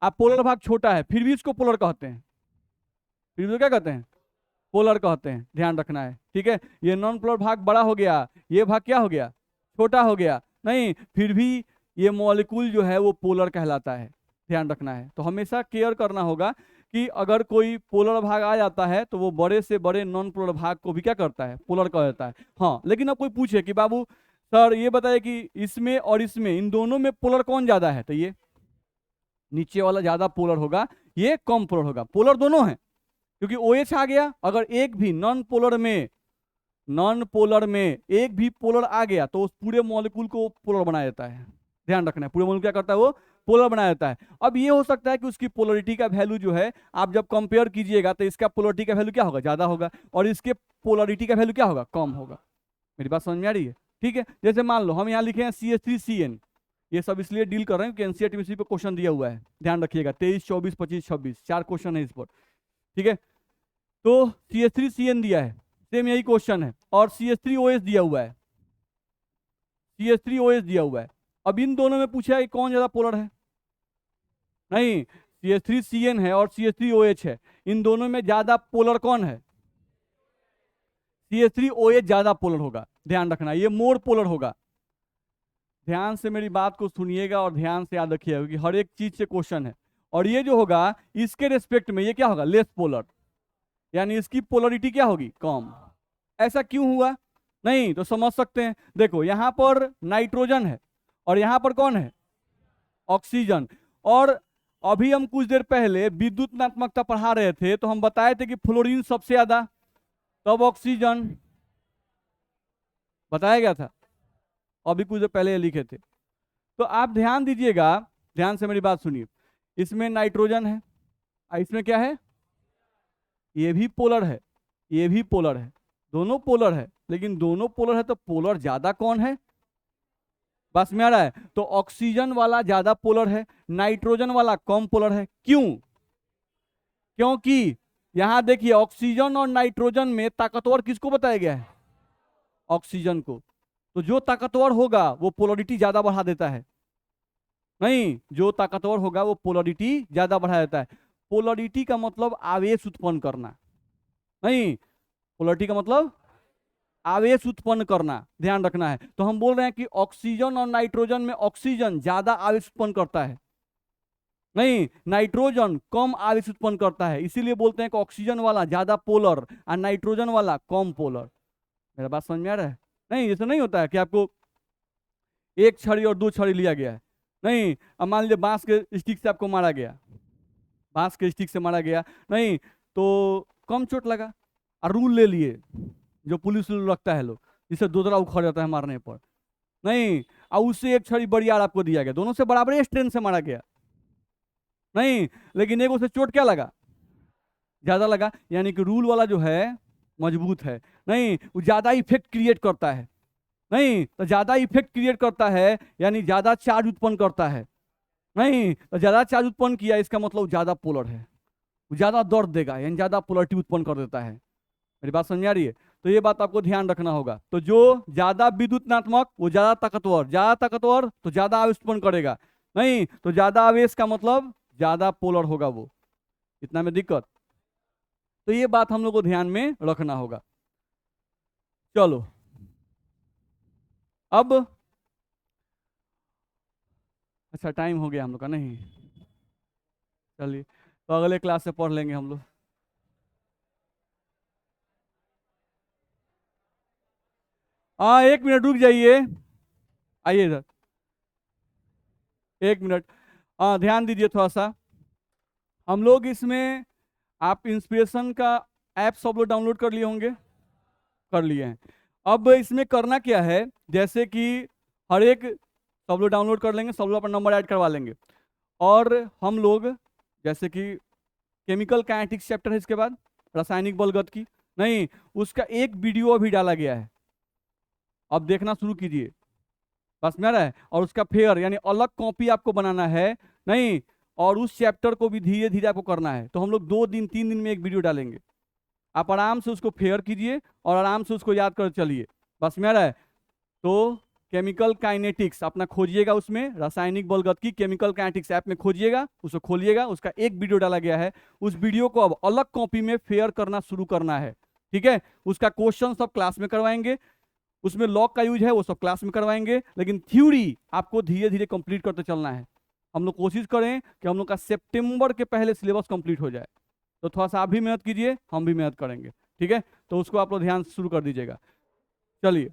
अब पोलर भाग छोटा है, फिर भी इसको पोलर कहते हैं, फिर भी तो क्या कहते हैं? पोलर कहते हैं, ध्यान रखना है। ठीक है, ये नॉन पोलर भाग बड़ा हो गया, ये भाग क्या हो गया? छोटा हो गया, नहीं फिर भी ये मॉलिक्यूल जो है वो पोलर कहलाता है, ध्यान रखना है। तो हमेशा केयर करना होगा कि अगर कोई पोलर भाग आ जाता है तो वो बड़े से बड़े नॉन पोलर भाग को भी क्या करता है? पोलर कह देता है। हाँ, लेकिन अब कोई पूछे कि बाबू सर ये बताइए कि इसमें और इसमें इन दोनों में पोलर कौन ज्यादा है, तो ये नीचे वाला ज्यादा पोलर होगा, ये कम पोलर होगा। पोलर दोनों है, क्योंकि OH आ गया, अगर एक भी नॉन पोलर में एक भी पोलर आ गया तो उस पूरे मॉलिक्यूल को पोलर बना देता है, ध्यान रखना है। पूरे मॉलिक्यूल क्या करता है? वो पोलर बना देता है। अब ये हो सकता है कि उसकी पोलरिटी का वैल्यू जो है आप जब कंपेयर कीजिएगा तो इसका पोलरिटी का वैल्यू क्या होगा? ज्यादा होगा, और इसके पोलरिटी का वैल्यू क्या होगा? कम होगा। मेरी बात समझ में आ रही है? ठीक है, जैसे मान लो हम यहाँ लिखे हैं CH3CN, ये सब इसलिए डील कर रहे हैं कि NCERT पे क्वेश्चन दिया हुआ है, ध्यान रखिएगा 23, 24, 25, 26 4 क्वेश्चन है इस पर। ठीक है, तो CH3CN दिया है, सेम यही क्वेश्चन है, और CH3OH दिया हुआ है, CH3OH दिया हुआ है। अब इन दोनों में पूछा है कि कौन ज्यादा पोलर है? नहीं, CH3CN है और CH3OH है, इन दोनों में ज्यादा पोलर कौन है? CH3OH ज्यादा पोलर होगा, ध्यान रखना, ये मोर पोलर होगा। ध्यान से मेरी बात को सुनिएगा और ध्यान से याद रखिएगा, क्योंकि हर एक चीज से क्वेश्चन है। और ये जो होगा इसके रेस्पेक्ट में ये क्या होगा? लेस पोलर, यानी इसकी पोलरिटी क्या होगी? कम। ऐसा क्यों हुआ? नहीं तो समझ सकते हैं, देखो यहाँ पर नाइट्रोजन है और यहाँ पर कौन है? ऑक्सीजन। और अभी हम कुछ देर पहले विद्युतात्मकता पढ़ा रहे थे तो हम बताए थे कि फ्लोरीन सबसे ज्यादा, तब ऑक्सीजन, बताया गया था, अभी कुछ देर पहले लिखे थे। तो आप ध्यान दीजिएगा, ध्यान से मेरी बात सुनिए, इसमें नाइट्रोजन है, इसमें क्या है? ये भी पोलर है, ये भी पोलर है, दोनों पोलर है, लेकिन दोनों पोलर है तो पोलर ज्यादा कौन है? बस में आ रहा है? तो ऑक्सीजन वाला ज्यादा पोलर है, नाइट्रोजन वाला कम पोलर है। क्यों? क्योंकि यहां देखिए ऑक्सीजन और नाइट्रोजन में ताकतवर किसको बताया गया है? ऑक्सीजन को। तो जो ताकतवर होगा वो पोलरिटी ज्यादा बढ़ा देता है, नहीं जो ताकतवर होगा वो पोलरिटी ज्यादा बढ़ा देता है। पोलरिटी का मतलब आवेश उत्पन्न करना, नहीं पोलरिटी का मतलब आवेश उत्पन्न करना, ध्यान रखना है। तो हम बोल रहे हैं कि ऑक्सीजन और नाइट्रोजन में ऑक्सीजन ज्यादा आवेश उत्पन्न करता है, नहीं नाइट्रोजन कम आवेश उत्पन्न करता है, इसीलिए बोलते हैं कि ऑक्सीजन वाला ज्यादा पोलर और नाइट्रोजन वाला कम पोलर। मेरा बात समझ में आ रहा है? नहीं ऐसा नहीं होता है कि आपको एक छड़ी और दो छड़ी लिया गया है, नहीं अब मान लीजिए बांस के स्टिक से आपको मारा गया, बांस के स्टिक से मारा गया, नहीं तो कम चोट लगा, और रूल ले लिए जो पुलिस रखता है लोग, जिससे दोदरा उखड़ जाता है मारने पर, नहीं और उससे एक छड़ी बरियार आपको दिया गया, दोनों से बराबर स्ट्रेंथ से मारा गया, नहीं लेकिन एक उसे चोट क्या लगा? ज्यादा लगा, यानी कि रूल वाला जो है मजबूत है, नहीं वो ज्यादा इफेक्ट क्रिएट करता है, नहीं तो ज्यादा इफेक्ट क्रिएट करता है यानी ज्यादा चार्ज उत्पन्न करता है, नहीं तो ज्यादा चार्ज उत्पन्न किया इसका मतलब ज्यादा पोलर है, ज्यादा दर्द देगा यानी ज्यादा पोलरिटी उत्पन्न कर देता है। मेरी बात समझ आ रही है? तो ये बात आपको ध्यान रखना होगा। तो जो ज्यादा विद्युतात्मक वो ज्यादा ताकतवर तो ज्यादा आवेश उत्पन्न करेगा, नहीं तो ज्यादा आवेश का मतलब ज्यादा पोलर होगा वो। इतना में दिक्कत? तो ये बात हम लोग को ध्यान में रखना होगा। चलो अब, अच्छा टाइम हो गया हम लोग का, नहीं चलिए तो अगले क्लास से पढ़ लेंगे हम लोग। हाँ 1 मिनट रुक जाइए, आइए इधर 1 मिनट। हाँ ध्यान दीजिए थोड़ा सा, हम लोग इसमें, आप इंस्पिरेशन का ऐप सब लोग डाउनलोड कर लिए होंगे, कर लिए हैं। अब इसमें करना क्या है, जैसे कि हर एक सब लोग डाउनलोड कर लेंगे, सब लोग अपना नंबर ऐड करवा लेंगे, और हम लोग जैसे कि केमिकल काइनेटिक्स चैप्टर है, इसके बाद रासायनिक बलगत की, नहीं उसका एक वीडियो अभी डाला गया है, अब देखना शुरू कीजिए, बस में आ रहा है। और उसका फेयर यानी अलग कॉपी आपको बनाना है, नहीं, और उस चैप्टर को भी धीरे धीरे आपको करना है। तो हम लोग 2 दिन 3 दिन में एक वीडियो डालेंगे, आप आराम से उसको फेयर कीजिए और आराम से उसको याद कर चलिए, बस में आ रहा है। तो केमिकल काइनेटिक्स अपना खोजिएगा, उसमें रासायनिक बलगत की केमिकल काइनेटिक्स ऐप में खोजिएगा, उसको खोलिएगा, उसका एक वीडियो डाला गया है, उस वीडियो को अब अलग कॉपी में फेयर करना शुरू करना है, ठीक है। उसका क्वेश्चन सब क्लास में करवाएंगे, उसमें लॉग का यूज है वो सब क्लास में करवाएंगे, लेकिन थ्योरी आपको धीरे धीरे कंप्लीट करते चलना है। हम लोग कोशिश करें कि हम लोग का सितंबर के पहले सिलेबस कंप्लीट हो जाए, तो थोड़ा सा आप भी मेहनत कीजिए, हम भी मेहनत करेंगे, ठीक है। तो उसको आप लोग ध्यान शुरू कर दीजिएगा। चलिए।